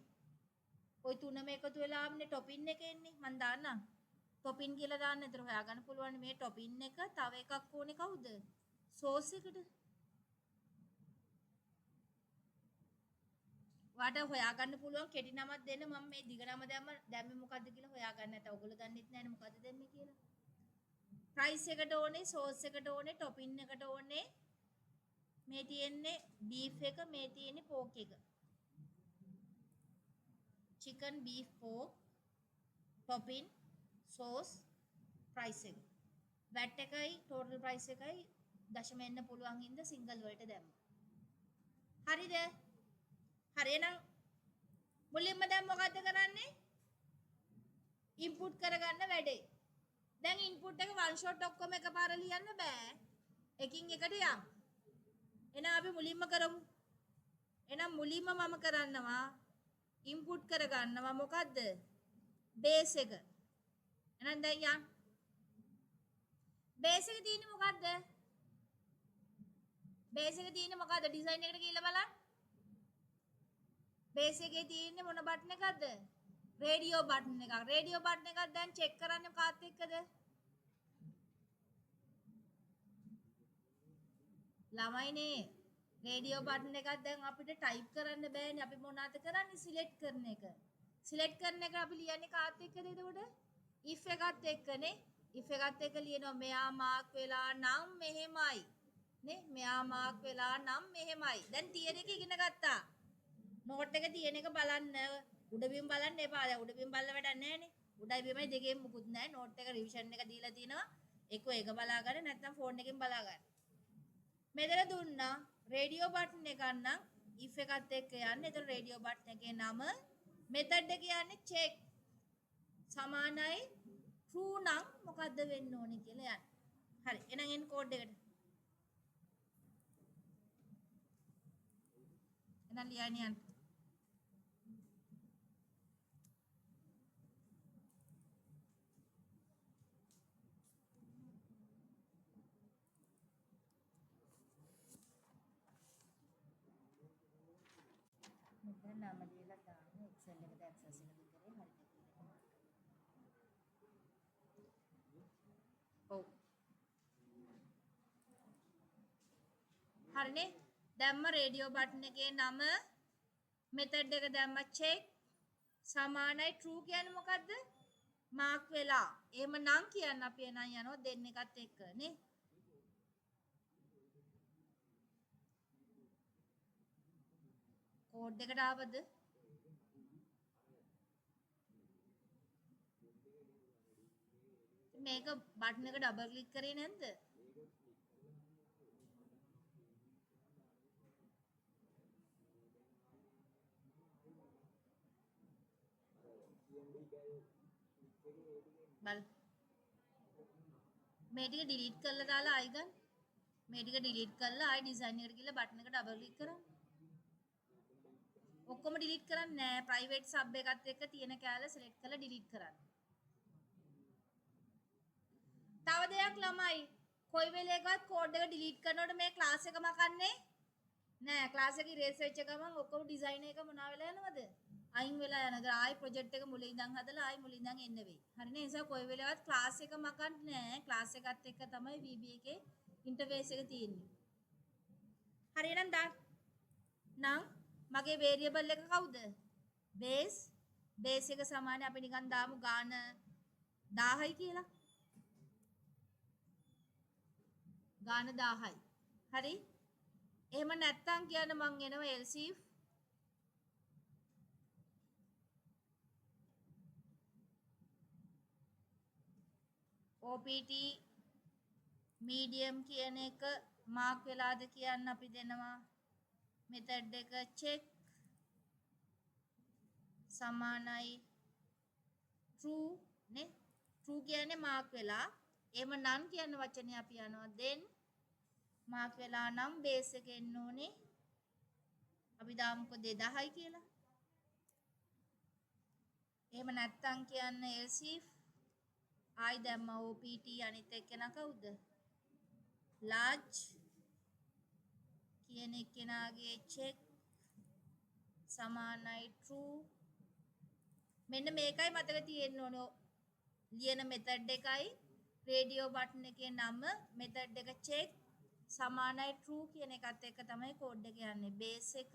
ওই තුනම එකතු වෙලාමනේ ටොපින් එක එන්නේ. මන් දාන්නම්. ටොපින් කියලා දාන්න. ඒතර හොයාගන්න පුළුවන් මේ ටොපින් එක තව එකක් ඕනේ කවුද? සෝස් එකට. වාට හොයාගන්න පුළුවන් කෙටි නමක් දෙන්න මම මේ දිග නම දැම්මේ මොකද්ද කියලා හොයාගන්න නැත. ඔයගොල්ලෝ දන්නෙත් නැහැ නේ මොකද්ද දෙන්නේ කියලා. ප්‍රයිස් එකට ඕනේ, සෝස් එකට ඕනේ, ටොපින් එකට ඕනේ. මේ තියෙන්නේ බීෆ් එක, මේ තියෙන්නේ පෝක් එක. chicken beef pork topping sauce price එක. VAT එකයි total price එකයි දශම එන්න පුළුවන් හින්දා සිංගල් වලට දැම්මා. හරිද? හරි එහෙනම් මුලින්ම දැන් මොකද්ද කරන්නේ? ඉන්පුට් කරගන්න වැඩේ. දැන් ඉන්පුට් එක වන් ෂොට් ඔක්කොම එකපාර ලියන්න බෑ. එකින් එකට යන්න. එහෙනම් අපි මුලින්ම කරමු. එහෙනම් මුලින්ම මම කරන්නවා ඉන්පුට් කරගන්නවා මොකද්ද? බේස් එක. එහෙනම් දැන් යන්න. බේස් එක තියෙන්නේ මොකද්ද? බේස් එක තියෙන්නේ මොකද්ද? ඩිසයින් එකට ගිහලා බලන්න. බේස් එකේ තියෙන්නේ මොන බටන් එකක්ද? රේඩියෝ බටන් එකක්. රේඩියෝ බටන් එකක් දැන් චෙක් කරන්න කාත් එක්කද? ළමයිනේ රේඩියෝ බටන් එකක් දැන් අපිට ටයිප් කරන්න බෑනේ. අපි මොනවද කරන්නේ? සිලෙක්ට් කරන එක. සිලෙක්ට් කරන එක අපි ලියන්නේ කාත් එක්කද එතකොට? if එකත් එක්කනේ. if එකත් එක්ක ලියනවා මෙයා මාක් වෙලා නම් මෙහෙමයි. නේ? මෙයා මාක් වෙලා නම් මෙහෙමයි. දැන් තියන එක ඉගෙන ගත්තා. නෝට් එක තියෙන එක බලන්න. උඩබිම් බලන්න එපා. දැන් උඩබිම් බලලා වැඩක් නැහැ නේ. උඩයි බිමයි දෙකේම මුකුත් නැහැ. නෝට් එක රිවිෂන් එක දීලා තිනවා. එක්ක ඒක බලා ගන්න නැත්නම් ෆෝන් එකෙන් බලා ගන්න. මෙතන දුන්නා රේඩියෝ බටන් එක ගන්න if එකත් එක්ක යන්න. එතන රේඩියෝ බටන් එකේ නම මෙතඩ් එක කියන්නේ check සමානයි true නම් මොකද්ද වෙන්න ඕනේ කියලා යන්න. හරි. එහෙනම් එන්න කෝඩ් එකට. එහෙනම් ලියන්න යන්න. මෙතන නම දීලා දාන්න Excel එකට access එක විතරේ හරියට කියලා. ඔව්. හරිනේ. දැම්ම රේඩියෝ බටන් එකේ නම මෙතඩ් එක දැම්ම check සමානයි true කියන්නේ මොකද්ද? මාක් වෙලා. එහෙම නම් කියන්න අපි එනන් යනවා දෙන්න එකත් එක්ක නේ. කෝඩ් එකට ආවද? මේක බටන් එක ඩබල් ක්ලික් කරේ නැද්ද? බල මේ ටික ඩිලීට් කරලා දාලා ආයි ගන්න. මේ ටික ඩිලීට් කරලා ආයි ඩිසයින් එකට ගිහලා බටන් එක ඩබල් ක්ලික් කරන්න. ඔක්කොම ඩිලීට් කරන්නේ නැහැ. ප්‍රයිවට් සබ් එකත් එක්ක තියෙන කැලේ සිලෙක්ට් කරලා ඩිලීට් කරන්න. තව දෙයක් ළමයි කොයි වෙලේකවත් කෝඩ් එක ඩිලීට් කරනකොට මේ ක්ලාස් එක මකන්නේ නෑ. ක්ලාස් එක ඉරේස් වෙච්ච ගමන් ඔක්කොම ඩිසයින් එක මොනවා වෙලා යනවද? අයින් වෙලා යනවා. ආයි ප්‍රොජෙක්ට් එක මුලින් ඉඳන් හදලා ආයි මුලින් ඉඳන් එන්න වෙයි. හරිනේ? ඒ නිසා කොයි වෙලාවත් ක්ලාස් එක මකන්නේ නෑ. ක්ලාස් එකත් එක්ක තමයි VB එකේ ඉන්ටර්ෆේස් එක තියෙන්නේ. හරි එහෙනම් දාන්න. නම් මගේ වේරියබල් එක කවුද? බේස්. බේස් එක සමානයි අපි නිකන් දාමු ගාන 1000යි කියලා. ගාන 1000යි. හරි? එහෙම නැත්තම් කියන්න මං එනවා else if OPT medium කියන එක මාක් වෙලාද කියන්න අපි දෙනවා මෙතඩ් එක check සමානයි true නේ. true කියන්නේ මාක් වෙලා. එහෙම නම් කියන වචනේ අපි යනවා then මාක් වෙලා නම් බේස් එක එන්න ඕනේ. අපි දාමුකෝ 2000යි කියලා. එහෙම නැත්තම් කියන්න else if ආයි දැම්ම OPT අනිත් එක්කෙනා කවුද? large කියන එක්කෙනාගේ check සමානයි true. මෙන්න මේකයි මතක තියෙන්න ඕනේ. ලියන මෙතඩ් එකයි රේඩියෝ බටන් එකේ නම මෙතඩ් එක check සමානයි true කියන එකත් එක්ක තමයි කෝඩ් එක යන්නේ. බේස් එක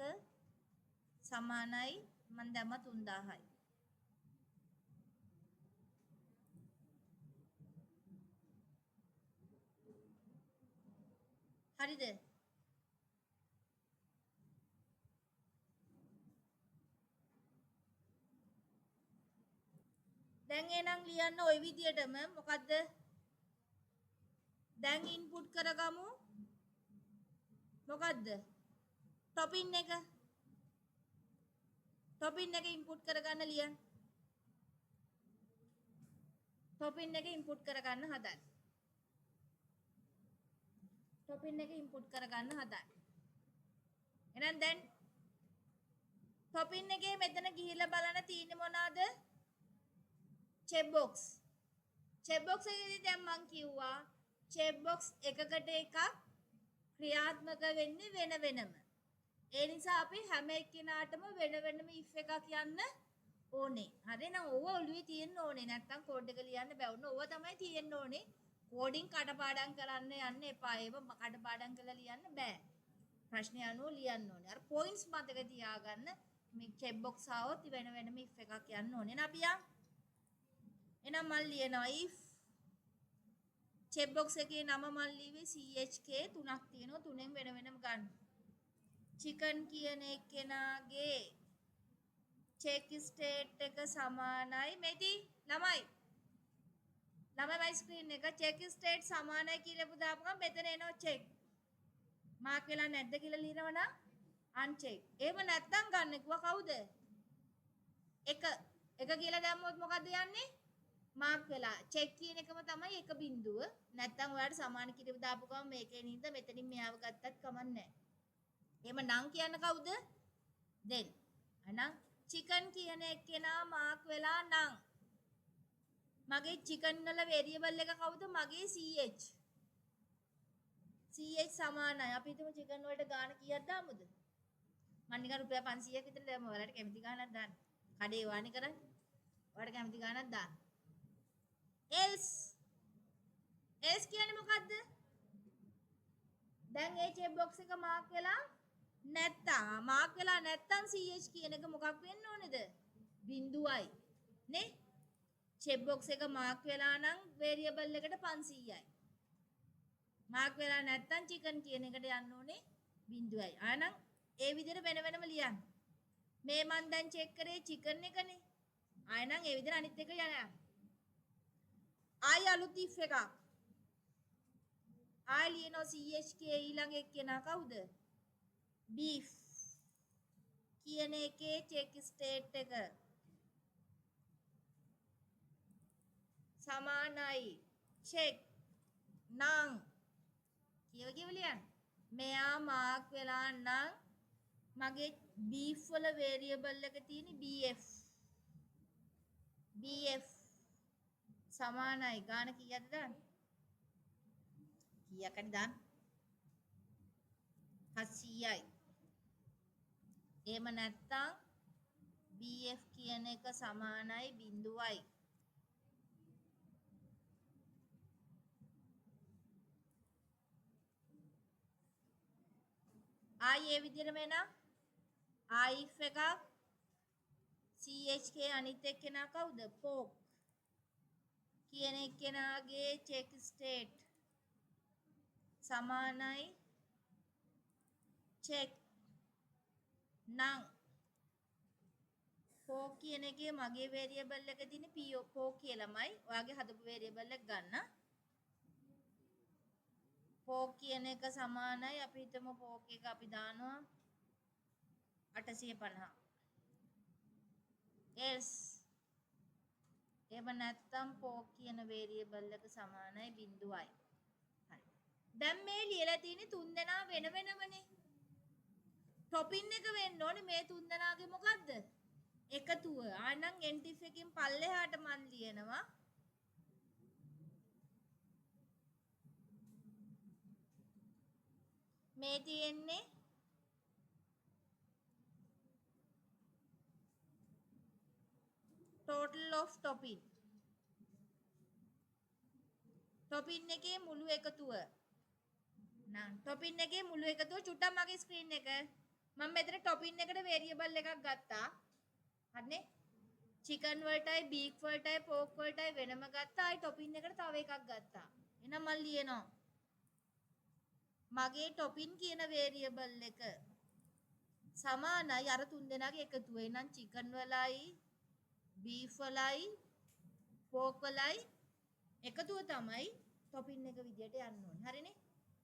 සමානයි මම දැම්ම 3000යි. හරිද? දැන් එහෙනම් ලියන්න ওই විදියටම මොකද්ද? දැන් ඉන්පුට් කරගමු. මොකද්ද? ටොපින් එක. ටොපින් එක ඉන්පුට් කරගන්න ලියන්න. ටොපින් එක ඉන්පුට් කරගන්න හදන්න. ටොපින් එක ඉන්පුට් කරගන්න හදන්න. එහෙනම් දැන් ටොපින් එකේ මෙතන ගිහිල්ලා බලන්න තියෙන්නේ මොනවාද? Check box. චෙක් බොක්ස් එකේදී දැන් මං කිව්වා චෙක් බොක්ස් එකකට එකක් ක්‍රියාත්මක වෙන්නේ වෙන වෙනම. ඒ නිසා අපි හැම එක්කිනාටම වෙන වෙනම if එකක් යන්න ඕනේ. හරි එහෙනම් ඕව ඔළුවේ තියෙන්න ඕනේ. නැත්තම් කෝඩ් එක ලියන්න බෑ. ඕන ඕව තමයි තියෙන්න ඕනේ. කෝඩින් කටපාඩම් කරන්න යන්න එපා. ඒව කටපාඩම් කරලා ලියන්න බෑ. ප්‍රශ්නය අනුව ලියන්න ඕනේ. අර පොයින්ට්ස් මතක තියාගන්න. මේ චෙක් බොක්ස් ආවොත් වෙන වෙනම if එකක් යන්න ඕනේ. නේ අපි යන්. එහෙනම් මම ලියනවා if චෙක් බොක්ස් එකේ නම මම ලිව්වේ CHK තුනක් තියෙනවා. තුනෙන් වෙන වෙනම ගන්න. චිකන් කියන එක්කෙනාගේ චෙක් ස්ටේට් එක සමානයි මෙති ළමයි මයි ස්ක්‍රීන් එක චෙක් ස්ටේට් සමානයි කියලා පුදාපු ගමන් මෙතන එනවා චෙක් මාක් වෙලා නැද්ද කියලා ලියනවනම් අන්චෙක්. එහෙම නැත්තම් ගන්න කිව්වා කවුද? එක කියලා දැම්මොත් මොකද්ද යන්නේ? මාක් වෙලා චෙක් කියන එකම තමයි එක බිඳුව. නැත්තම් ඔයාලට සමාන කියලා දාපු ගමන් මේකේ නින්ද මෙතනින් මෙයාව ගත්තත් කමක් නැහැ. එහෙම නම් කියන්න කවුද? then. අනං චිකන් කියන එක්කෙනා මාක් වෙලා නම් මගේ චිකන් වල වේරියබල් එක කවුද? මගේ CH. CH සමානයි. අපි හිතමු චිකන් වලට ගාන කීයක් දාමුද? මම නිකන් රුපියල් 500ක් විතර දැම්ම. ඔයාලට කැමති ගානක් දාන්න. කඩේ වාණි කරන්නේ. ඔයාලට කැමති ගානක් දාන්න. else කියන්නේ මොකද්ද? දැන් මේ චෙක් බොක්ස් එක මාක් වෙලා නැත්තම් CH කියන එක මොකක් වෙන්න ඕනේද? බිඳුවයි. නේ? චෙක් බොක්ස් එක මාක් වෙලා නම් වේරියබල් එකට 500යි. මාක් වෙලා නැත්තම් චිකන් කියන එකට යන්න ඕනේ බිඳුවයි. ආනම් ඒ විදිහට වෙන වෙනම ලියන්න. මේ මන් දැන් චෙක් කරේ චිකන් එකනේ. ආයෙනම් ඒ විදිහට අනිත් එක යනවා. ආයි අලුත් if එකක්. ආයි ලියනවා CHK ඊළඟ එක්කෙනා කවුද? beef කියන එකේ චෙක් ස්ටේට් එක සමානයි check නම් කියව ලියන්න. මෙයා මාක් වෙලා නම් මගේ beef වල වේරියබල් එක තියෙන BF සමානයි ගාන කීයක්ද දාන්න? කීයක්ද දාන්න? 700යි. එහෙම නැත්තම් BF කියන එක සමානයි බිඳුවයි. ආයි ඒ විදිහටම එන if එකක් CHK අනිත් එක්කෙනා කවුද? pork කියන එක්කෙනාගේ check state සමානයි check නම් pork කියන එකේ මගේ variable එක තියෙන pork කියලාමයි. ඔයාගේ හදපු variable එක ගන්න. pork කියන එක සමානයි අපි හිතමු pork එක අපි දානවා 850. else එහෙම නැත්තම් pork කියන variable එක සමානයි බිඳුවයි. හරි. දැන් මේ ලියලා තියෙන්නේ තුන් දෙනා වෙන වෙනමනේ. ටොපින් එක වෙන්න ඕනේ මේ තුන් දෙනාගේ මොකද්ද? එකතුව. ආනම් NTF එකකින් පල්ලෙහාට මන් ලියනවා මේ තියෙන්නේ total of topping. topping එකේ මුළු එකතුව. නම් topping එකේ මුළු එකතුව චුට්ටක් මගේ screen එක. මම මෙතන topping එකට variable එකක් ගත්තා. හරිනේ? chicken වලටයි beef වලටයි pork වලටයි වෙනම ගත්තා. ආයි topping එකට තව එකක් ගත්තා. එහෙනම් මම ලියනවා. මගේ topping කියන variable එක සමානයි අර තුන් දෙනාගේ එකතුව. එහෙනම් chicken වලයි beef වලයි pork වලයි එකතුව තමයි topping එක විදියට යන්න ඕනේ. හරිනේ?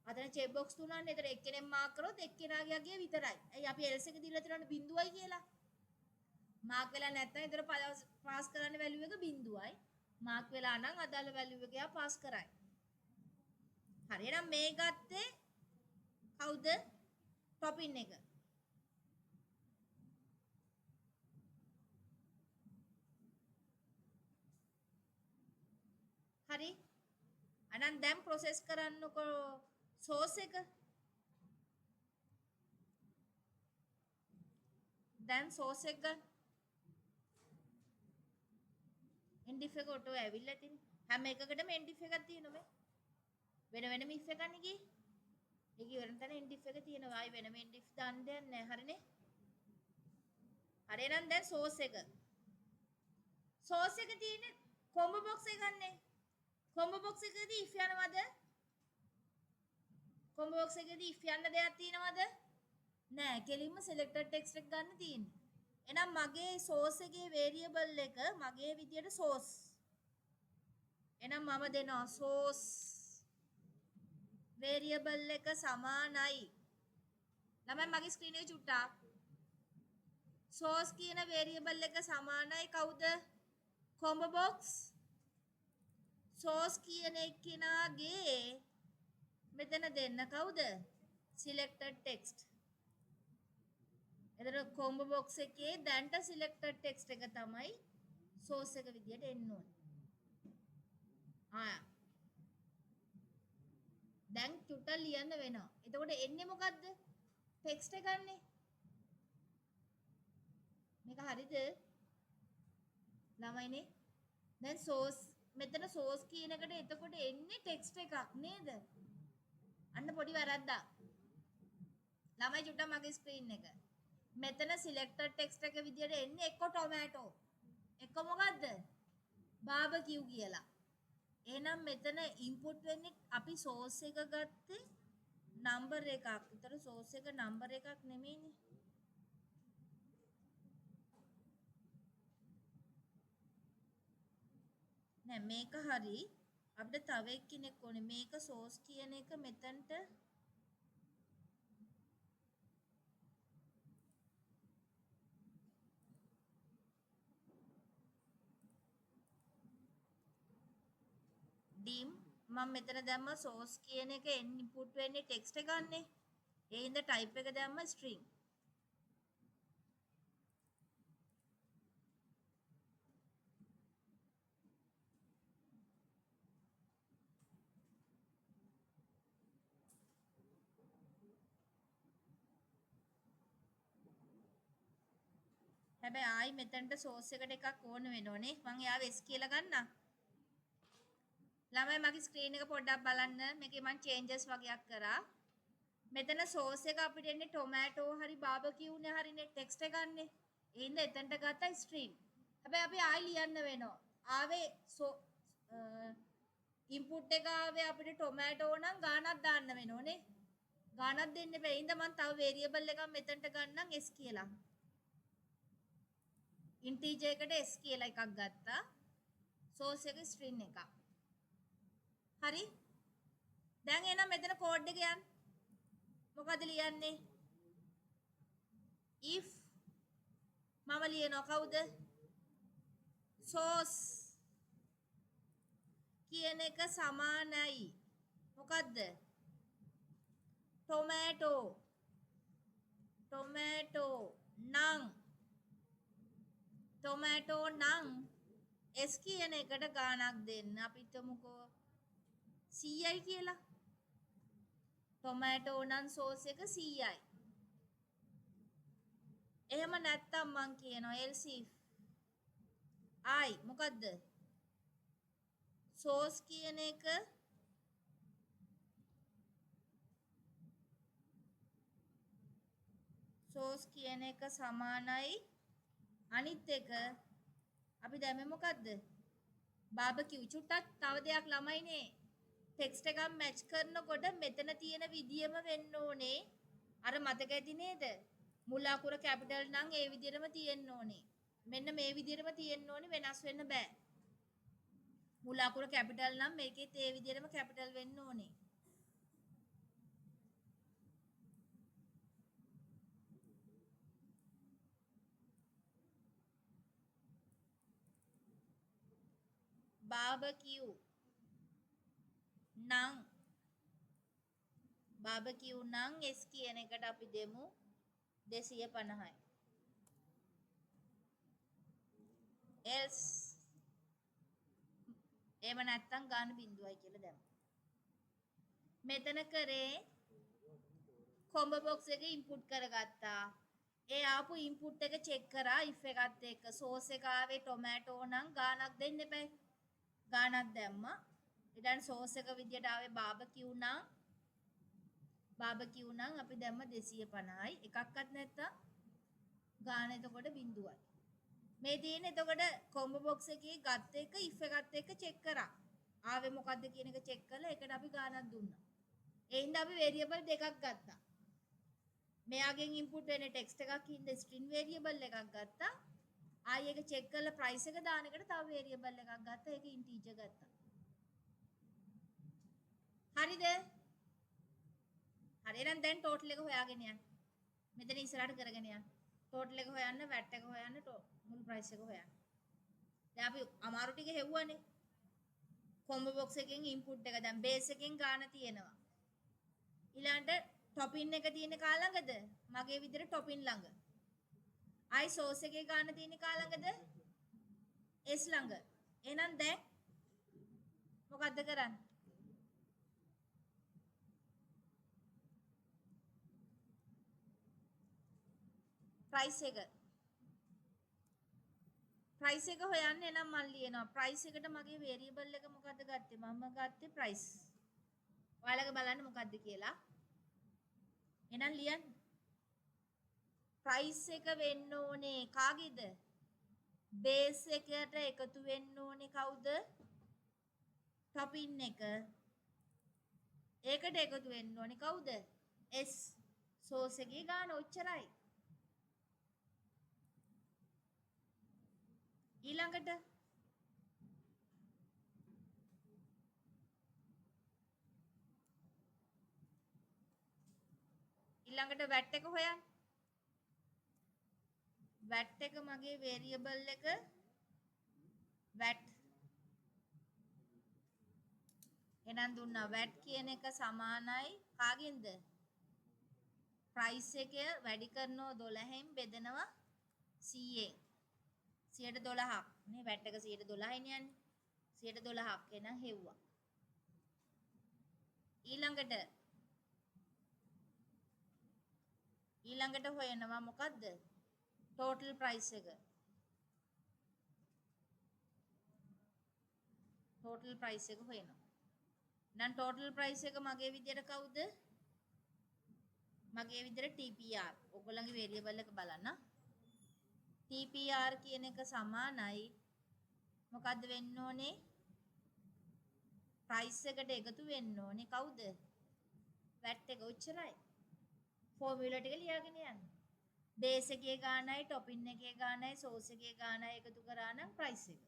අතන check box තුනන්නේ. ඒතර එක්කෙනෙක් මාක් කරොත් එක්කෙනාගේ අගය විතරයි. ඇයි අපි else එක දීලා තියෙනවනේ බිඳුවයි කියලා. මාක් වෙලා නැත්නම් ඒතර පාස් කරන්න වැලියු එක බිඳුවයි. මාක් වෙලා නම් අදාළ වැලියු එක යා පාස් කරයි. හරි. එහෙනම් මේ ගත්තේ කවුද? topping එක. හරි. අනන් දැන් process කරන්නකො sauce එක. දැන් sauce එක ගන්න. endif එක ඔටෝ ඇවිල්ලා තියෙන. හැම එකකටම endif එකක් තියෙනවා මේ. වෙන වෙනම if එකක් නේ කි. ඒක ඉවරන තැන endif එක තියෙනවා. ආයි වෙනම endif දාන්න දෙයක් නැහැ. හරිනේ? හරි එහෙනම් දැන් sauce එක. sauce එක තියෙන්නේ combo box එක ගන්නනේ. combo box එකේදී if යනවද? combo box එකේදී if යන්න දෙයක් තියෙනවද? නෑ. කෙලින්ම selected text එක ගන්න තියෙන්නේ. එහෙනම් මගේ sauce එකේ variable එක මගේ විදියට sauce. එහෙනම් මම දෙනවා sauce variable එක සමානයි. ළමයි මගේ screen එක චුට්ටක්. sauce කියන variable එක සමානයි කවුද? combo box. sauce කියන එක්කෙනාගේ මෙතන දෙන්න කවුද? selected text. එතන combo box එකේ දැන්ට selected text එක තමයි sauce එක විදියට එන්න ඕනේ. දැන් චුට්ටක් ලියන්න වෙනවා. එතකොට එන්නේ මොකද්ද? text එක ගන්නෙ. මේක හරිද? ළමයිනේ. දැන් sauce මෙතන sauce කියන එකට එතකොට එන්නේ text එකක් නේද? අන්න පොඩි වැරද්දක්. ළමයි චුට්ටක් මගේ screen එක. මෙතන selected text එක විදියට එන්නේ එක්ක tomato. එක්ක මොකද්ද? barbecue කියලා. එහෙනම් මෙතන input වෙන්නේ අපි sauce එක ගත්තේ number එකක්. ඒතර sauce එක number එකක් නෙමෙයිනේ. නෑ මේක හරි. අපිට තව එක්කෙනෙක් ඕනේ. මේක sauce කියන එක මෙතනට dim මම මෙතන දැම්ම sauce කියන එක input වෙන්නේ text එක ගන්නෙ. ඒ හින්දා type එක දැම්ම string. හැබැයි ආයි මෙතනට sauce එකට එකක් ඕන වෙනෝනේ. මම යාව s කියලා ගන්නම්. ළමයි මගේ screen එක පොඩ්ඩක් බලන්න. මේකේ මම changes වගේක් කරා. මෙතන sauce එක අපිට එන්නේ tomato හරි barbecue නේ හරිනේ text එක ගන්නෙ. ඒ හින්දා එතනට ගත්තා string. හැබැයි අපි ආයි ලියන්න වෙනවා. ආවේ input එක ආවේ අපිට tomato නම් ගානක් දාන්න වෙනෝනේ. ගානක් දෙන්න බෑ. ඒ හින්දා මම තව variable එකක් මෙතනට ගන්නම් s කියලා. integer එකට s කියලා එකක් ගත්තා. source එක string එකක්. හරි? දැන් එහෙනම් මෙතන code එක යන්න. මොකද ලියන්නේ? if මම ලියනවා කවුද? source කියන එක සමානයි. මොකද්ද? tomato නම් tomato නම් s කියන එකට ගාණක් දෙන්න. අපි හිතමුකෝ 100යි කියලා. tomato නම් sauce එක 100යි. එහෙම නැත්තම් මං කියනවා else if I මොකද්ද? source කියන එක source කියන එක සමානයි අනිත් එක අපි දැම්මේ මොකද්ද? බාබකියු. චුට්ටක් තව දෙයක් ළමයිනේ. ටෙක්ස්ට් එකක් මැච් කරනකොට මෙතන තියෙන විදියම වෙන්න ඕනේ. අර මතක ඇති නේද? මුල් අකුර කැපිටල් නම් ඒ විදියටම තියෙන්න ඕනේ. මෙන්න මේ විදියටම තියෙන්න ඕනේ, වෙනස් වෙන්න බෑ. මුල් අකුර කැපිටල් නම් මේකෙත් ඒ විදියටම කැපිටල් වෙන්න ඕනේ. බාබකියු නම් S කියන එකට අපි දෙමු 250යි. else එහෙම නැත්තම් ගාන බිඳුවයි කියලා දැම්මා. මෙතන කරේ කොම්බෝ බොක්ස් එක ඉන්පුට් කරගත්තා. ඒ ආපු ඉන්පුට් එක චෙක් කරා if එකත් එක්ක සෝස් එක ආවේ ටොමැටෝ නම් ගානක් දෙන්න එපා. ගානක් දැම්මා. ඊට සෝස් එක විදියට ආවේ බාබකියු නම් අපි දැම්ම 250යි. එකක්වත් නැත්තම් ගාන එතකොට බිඳුවයි. මේ තියෙන එතකොට කොම්බෝ බොක්ස් එකේ ගත්ත එක if එකත් එක්ක චෙක් කරා. ආවේ මොකද්ද කියන එක චෙක් කරලා ඒකට අපි ගානක් දුන්නා. ඒ හින්දා අපි වේරියබල් දෙකක් ගත්තා. මෙයාගෙන් ඉන්පුට් වෙන ටෙක්ස්ට් එකක් හින්දා ස්ට්‍රින්ග් වේරියබල් එකක් ගත්තා. ආයෙ ඒක චෙක් කරලා ප්‍රයිස් එක දාන එකට තව වේරියබල් එකක් ගත්තා. ඒක ඉන්ටීජර් ගත්තා. හරිද? හරි එහෙනම් දැන් ටෝටල් එක හොයාගෙන යන්න. මෙතන ඉස්සරහට කරගෙන යන්න. ටෝටල් එක හොයන්න, වැට් එක හොයන්න, මුළු ප්‍රයිස් එක හොයන්න. දැන් අපි අමාරු ටික හෙව්වනේ. කොම්බෝ බොක්ස් එකෙන් ඉන්පුට් එක දැන් බේස් එකෙන් ගාන තියෙනවා. ඊළඟට ටොපින් එක තියෙන කා ළඟද? මගේ විදිහට ටොපින් ළඟ. ආයි සෝස් එකේ ගාන තියෙන කා ළඟද? S ළඟ. එහෙනම් දැන් මොකද්ද කරන්නේ? ප්‍රයිස් එක හොයන්න එනම් මම ලියනවා. ප්‍රයිස් එකට මගේ වේරියබල් එක මොකද්ද ගත්තේ? මම ගත්තේ ප්‍රයිස්. ඔයාලගේ බලන්න මොකද්ද කියලා. එහෙනම් ලියන්න. ප්‍රයිස් එක වෙන්න ඕනේ කාගේද? බේස් එකට එකතු වෙන්න ඕනේ කවුද? ටොපින් එක. ඒකට එකතු වෙන්න ඕනේ කවුද? S. සෝස් එකේ ගාන ඔච්චරයි. ඊළඟට වැට් එක හොයන්න. වැට් එක මගේ වේරියබල් එක වැට්. එහෙනම් දුන්නා වැට් කියන එක සමානයි කාගෙන්ද? ප්‍රයිස් එක වැඩි කරනවා 12න් බෙදනවා 100න්. 112ක් නේ වැට් එක 112යිනේ යන්නේ. 112ක් එහෙනම් හෙව්වා. ඊළඟට හොයනවා මොකද්ද? ටෝටල් ප්‍රයිස් එක. ටෝටල් ප්‍රයිස් එක හොයනවා. දැන් ටෝටල් ප්‍රයිස් එක මගේ විදියට කවුද? මගේ විදියට TPR. ඔයගොල්ලන්ගේ වේරියබල් එක බලන්න. TPR කියන එක සමානයි මොකද්ද වෙන්න ඕනේ? ප්‍රයිස් එකට එකතු වෙන්න ඕනේ කවුද? වැට් එක ඔච්චරයි. ෆෝමියුලා ටික ලියාගෙන යන්න. බේස් එකේ ගානයි, ටොපින් එකේ ගානයි, සෝස් එකේ ගානයි එකතු කරා නම් ප්‍රයිස් එක.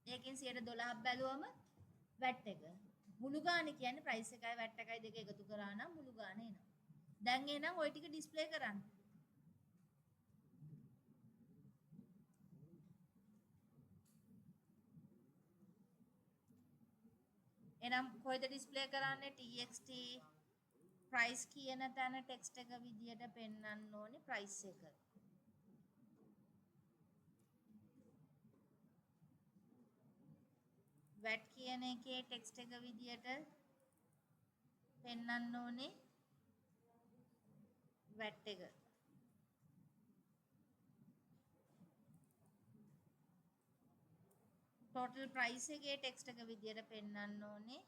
ඒකෙන් 112ක් බැලුවම වැට් එක. මුළු ගාන කියන්නේ ප්‍රයිස් එකයි වැට් එකයි දෙක එකතු කරා නම් මුළු ගාන එනවා. දැන් එහෙනම් ওই ටික ඩිස්ප්ලේ කරන්න. එහෙනම් කොහෙද ඩිස්ප්ලේ කරන්නේ? txt ප්‍රයිස් කියන තැන ටෙක්ස්ට් එක විදියට පෙන්වන්න ඕනේ ප්‍රයිස් එක. වැට් කියන එකේ ටෙක්ස්ට් එක විදියට පෙන්වන්න ඕනේ වැට් එක. total price එකේ text එක විදියට පෙන්වන්න ඕනේ.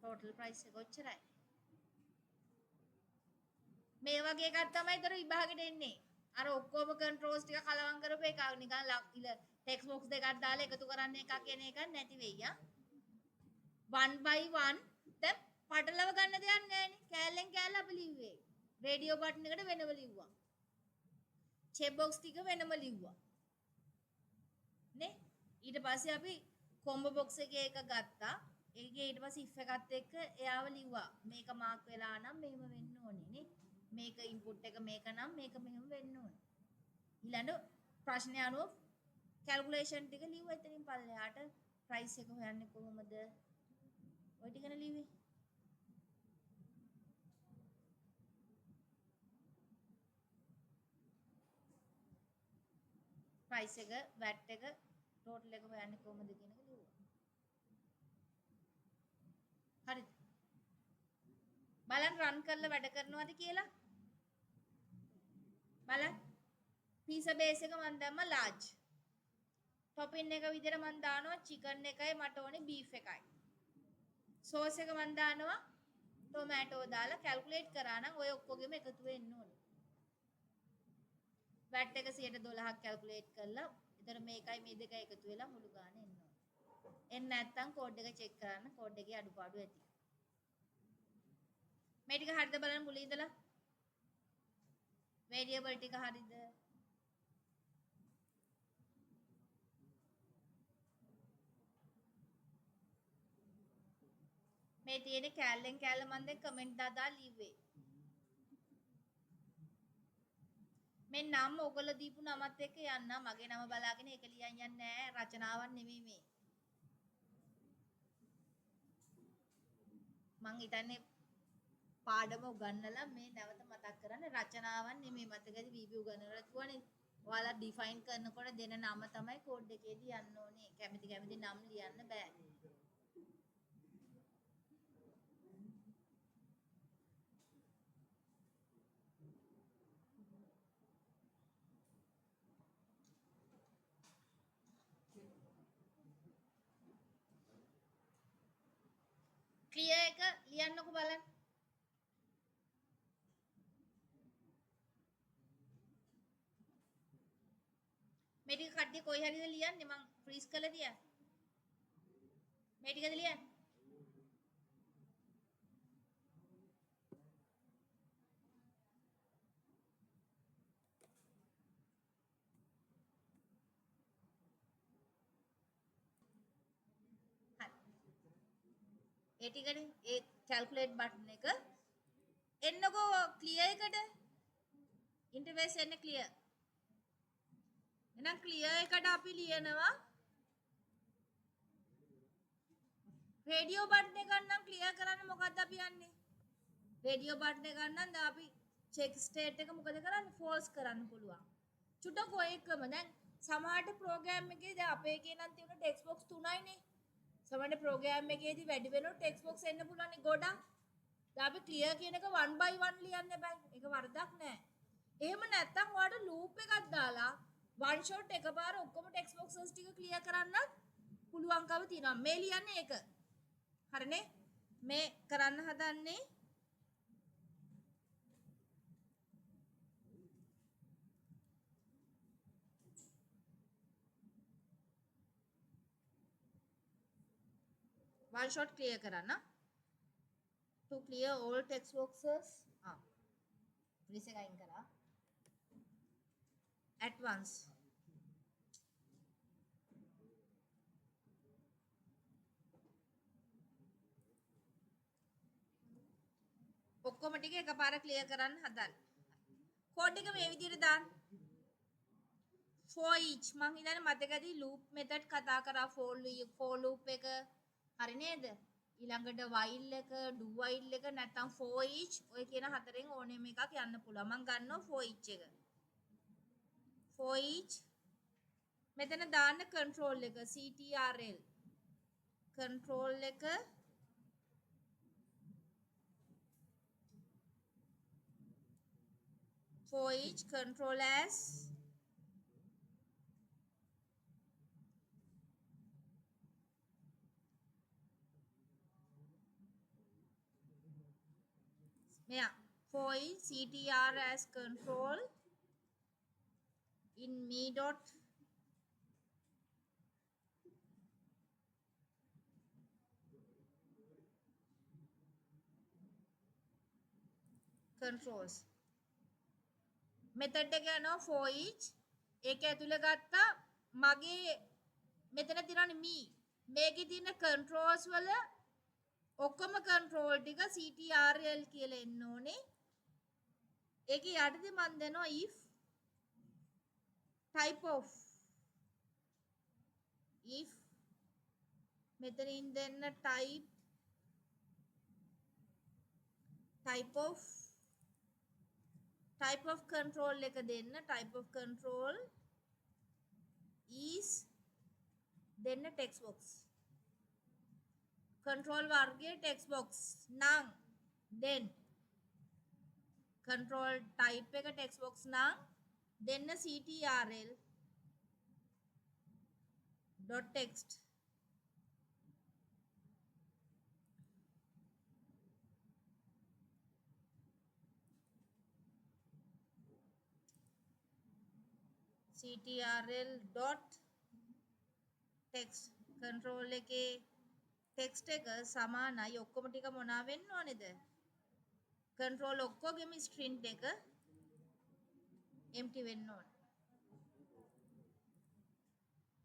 total price එක ඔච්චරයි. මේ වගේ එකක් තමයි ඒතර විභාගෙට එන්නේ. අර ඔක්කොම controls ටික කලවම් කරපු එක නිකන් text box දෙකක් දාලා එකතු කරන්න එකක් කියන එකක් නැති වෙයි ආ. 1 by 1 දැන් පටලව ගන්න දෙයක් නැහැ නේ. කෑල්ලෙන් කෑල්ල අපි ලිව්වේ. රේඩියෝ බටන් එකට වෙනම ලිව්වා. චෙක් බොක්ස් ටික වෙනම ලිව්වා. නේ? ඊට පස්සේ අපි කොම්බෝ බොක්ස් එකේ එක ගත්තා. ඒකේ ඊට පස්සේ if එකත් එක්ක එයාව ලිව්වා. මේක මාක් වෙලා නම් මෙහෙම වෙන්න ඕනේ නේ. මේක ඉන්පුට් එක මේක නම් මේක මෙහෙම වෙන්න ඕනේ. ඊළඟ ප්‍රශ්නය අනුව කැල්කියුලේෂන් ටික ලිව්වා. එතනින් පල්ලෙහාට ප්‍රයිස් එක හොයන්නේ කොහොමද? ඔය ටිකනේ ලිව්වේ. ප්‍රයිස් එක, VAT එක, ටෝටල් එක හොයන්නේ කොහොමද කියන එක ලිව්වා. හරිද? බලන්න රන් කරලා වැඩ කරනවද කියලා. බලන්න. පීසා බේස් එක මම දැම්මා large. ටොපින් එක විදිහට මම දානවා chicken එකයි මට ඕනේ beef එකයි. සෝස් එක මම දානවා ටොමැටෝ දාලා කැල්කියුලේට් කරා නම් ඔය ඔක්කොගෙම එකතු වෙන්න ඕනේ. VAT එක 112ක් කැල්කියුලේට් කරලා එතන මේකයි මේ දෙකයි එකතු වෙලා මුළු ගාන එන්න ඕනේ. එන්නේ නැත්නම් කෝඩ් එක චෙක් කරන්න කෝඩ් එකේ අඩුපාඩු ඇති. මේ ටික හරිද බලන්න මුලින් ඉඳලා. වේරියබල් ටික හරිද? මේ තියෙන කෑල්ලෙන් කෑල්ල මම දැන් කමෙන්ට් දාලා ලිව්වේ. මේ නම ඔයගොල්ලෝ දීපු නමත් එක්ක යන්න මගේ නම බලාගෙන ඒක ලියන් යන්නේ නැහැ රචනාවක් නෙමෙයි මේ. මං හිතන්නේ පාඩම උගන්නලා මේ නැවත මතක් කරන්න රචනාවක් නෙමෙයි මතකද වීපී උගන්නලා කිව්වනේ. ඔයාලා ඩිෆයින් කරනකොට දෙන නම තමයි කෝඩ් එකේදී යන්න ඕනේ. කැමති නම් ලියන්න බෑ. ක්ලියර් එක ලියන්නකෝ බලන්න. මේ ටික කට්ටිය කොයි හරිද ලියන්නේ මං ෆ්‍රීස් කරලා තියා. මේ ටිකද ලියන්නේ? හරි. ඒ ටිකනේ ඒ කැල්කියුලේට් බටන් එක එන්නකෝ ක්ලියර් එකට. ඉන්ටර්ෆේස් එන්න ක්ලියර්. එහෙනම් ක්ලියර් එකට අපි ලියනවා රේඩියෝ බටන් එක ගන්න ක්ලියර් කරන්න මොකද්ද අපි යන්නේ? රේඩියෝ බටන් එක ගන්න දැන් අපි චෙක් ස්ටේට් එක මොකද කරන්නේ? ෆෝල්ස් කරන්න පුළුවන්. චුට්ටක් ඔය එකම දැන් සමහරට ප්‍රෝග්‍රෑම් එකේ දැන් අපේ එකේ නම් තියෙන ටෙක්ස්ට් බොක්ස් 3යිනේ. සමහරට ප්‍රෝග්‍රෑම් එකේදී වැඩි වෙනකොට ටෙක්ස්ට් බොක්ස් එන්න පුළුවන් නේ ගොඩක්. දැන් අපි ක්ලියර් කියන එක 1 by 1 ලියන්න බෑ. ඒක වරදක් නෑ. එහෙම නැත්නම් ඔයාලට ලූප් එකක් දාලා one shot එකපාර ඔක්කොම ටෙක්ස්ට් බොක්සස් ටික ක්ලියර් කරන්න පුළුවන්කම තියෙනවා. මේ ලියන්නේ ඒක. හරිනේ? මේ කරන්න හදන්නේ one shot clear කරන්න. To clear all text boxes freeze එක අයින් කරා at once. ඔක්කොම ටික එකපාර ක්ලියර් කරන්න හදන්න. කෝඩ් එක මේ විදිහට දාන්න. for each මං හිතන්නේ මතකදී loop method කතා කරා for loop එක හරි නේද? ඊළඟට while එක do while එක නැත්නම් for each ඔය කියන හතරෙන් ඕනෙම එකක් යන්න පුළුවන්. මං ගන්නවා for each එක. for each මෙතන දාන්න control එක ctrl control එක for each control as මෙයා for each CTR as control in me dot controls method එක යනවා for each ඒක ඇතුළේ ගත්තා මගේ මෙතන තියෙනවනේ me මේකේ තියෙන controls වල ඔක්කොම control ටික CTRL කියලා එන්න ඕනේ ඒකේ යටදී මම දෙනවා if type of if මෙතනින් දෙන්න type of control එක දෙන්න type of control is දෙන්න text box control වර්ගයේ text box නම් then control type එක text box නම් දෙන්න ctrl dot text ctrl dot text control එකේ text එක සමානයි ඔක්කොම ටික මොනවා වෙන්න ඕනේද control ඔක්කොගෙම string එක empty වෙන්න ඕනේ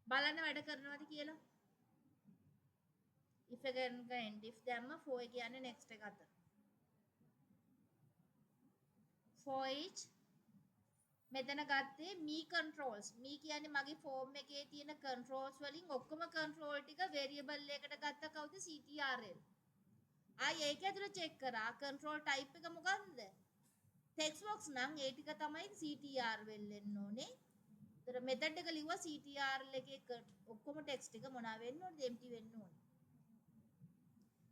බලන්න වැඩ කරනවද කියලා if එක end if දැම්ම for එක කියන්නේ next එක අතර for each මෙතන ගත්තේ me controls me කියන්නේ මගේ form එකේ තියෙන controls වලින් ඔක්කොම control ටික variable එකකට ගත්ත කවුද ctrl ආයි ඒක ඇතුළේ check කරා control type එක මොකක්ද text box නම් ඒ ටික තමයි ctrl වෙන්න ඕනේ. ඒතර method එක ලිව්වා ctrl එකේ ඔක්කොම text ටික මොනවා වෙන්න ඕනද empty වෙන්න ඕනේ.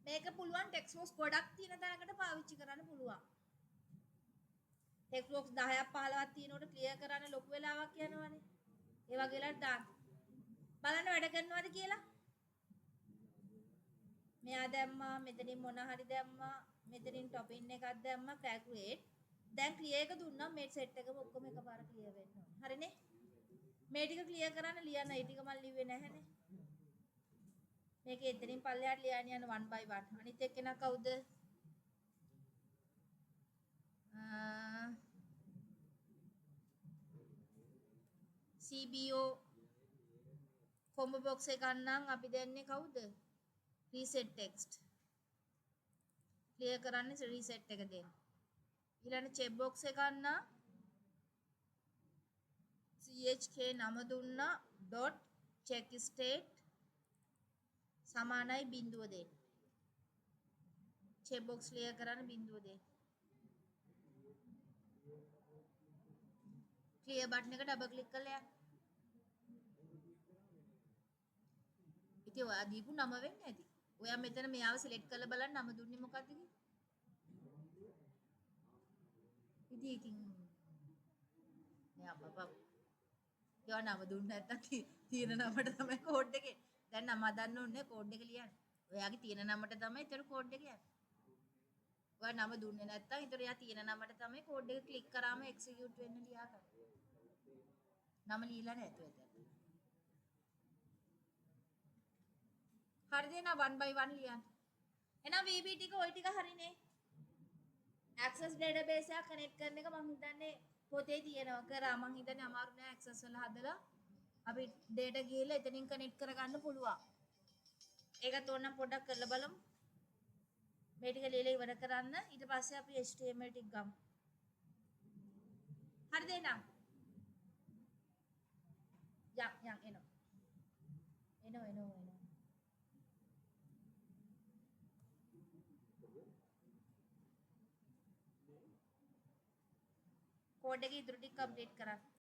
මේක පුළුවන් text box ගොඩක් තියෙන තැනකට පාවිච්චි කරන්න පුළුවන්. text box 10ක් 15ක් තියෙනකොට clear කරන්න ලොකු වෙලාවක් යනවනේ. ඒ වගේ වෙලාවට දාන්න. බලන්න වැඩ කරනවද කියලා. මෙයා දැම්මා මෙතනින් මොන හරි දැම්මා මෙතනින් topping එකක් දැම්මා calculate දැන් clear එක දුන්නා මේ set එකම ඔක්කොම එකපාර clear වෙන්න ඕනේ. හරිනේ? මේ ටික clear කරන්න ලියන්න ඒ ටික මම ලිව්වේ නැහැනේ. මේක එතනින් පල්ලෙහාට ලියන්න යන 1 by 1. අනිත් එක්කෙනා කවුද? CBO combo box එක ගන්නම් අපි දැන්නේ කවුද? reset text. clear කරන්න reset එක දෙන්න. ඊළඟ check box එක ගන්න chk නම දුන්නා dot check state සමානයි බිඳුව දෙන්න. check box clear කරන්න බිඳුව දෙන්න. clear button එක double click කරලා යන්න. ඉතින් ඔයා දීපු නම වෙන්නේ නැති. ඔයා මෙතන මෙයාව select කරලා බලන්න නම දුන්නේ මොකක්ද කියලා. ඉතින් මෙයා බබා යෝ නම දුන්නේ නැත්තම් තියෙන නමට තමයි කෝඩ් එකේ. දැන් නම හදන්න ඕනේ කෝඩ් එක ලියන්න. ඔයාගේ තියෙන නමට තමයි ඒතර කෝඩ් එක යන්නේ. ඔයා නම දුන්නේ නැත්තම් ඒතර එයා තියෙන නමට තමයි කෝඩ් එක ක්ලික් කරාම එක්සිකියුට් වෙන්න ලියා ගන්න. නම ලියලා නැතුව ඇත. හරිද නා 1 by 1 ලියන්න. එහෙනම් VB ටික ওই ටික හරිනේ. access database එක connect කරන එක මම හිතන්නේ පොතේ තියෙනවා කරා මම හිතන්නේ අමාරු නෑ access වල හදලා අපි data ගිහලා එතනින් connect කරගන්න පුළුවන්. ඒකත් ඕනනම් පොඩ්ඩක් කරලා බලමු. මේ ටික ලියලා ඉවර කරන්න ඊට පස්සේ අපි HTML ටික ගමු. හරිද එහෙනම්? යන් එනවා. කෝඩ් එකේ ඉතුරු ටික කම්ප්ලීට් කරන්න.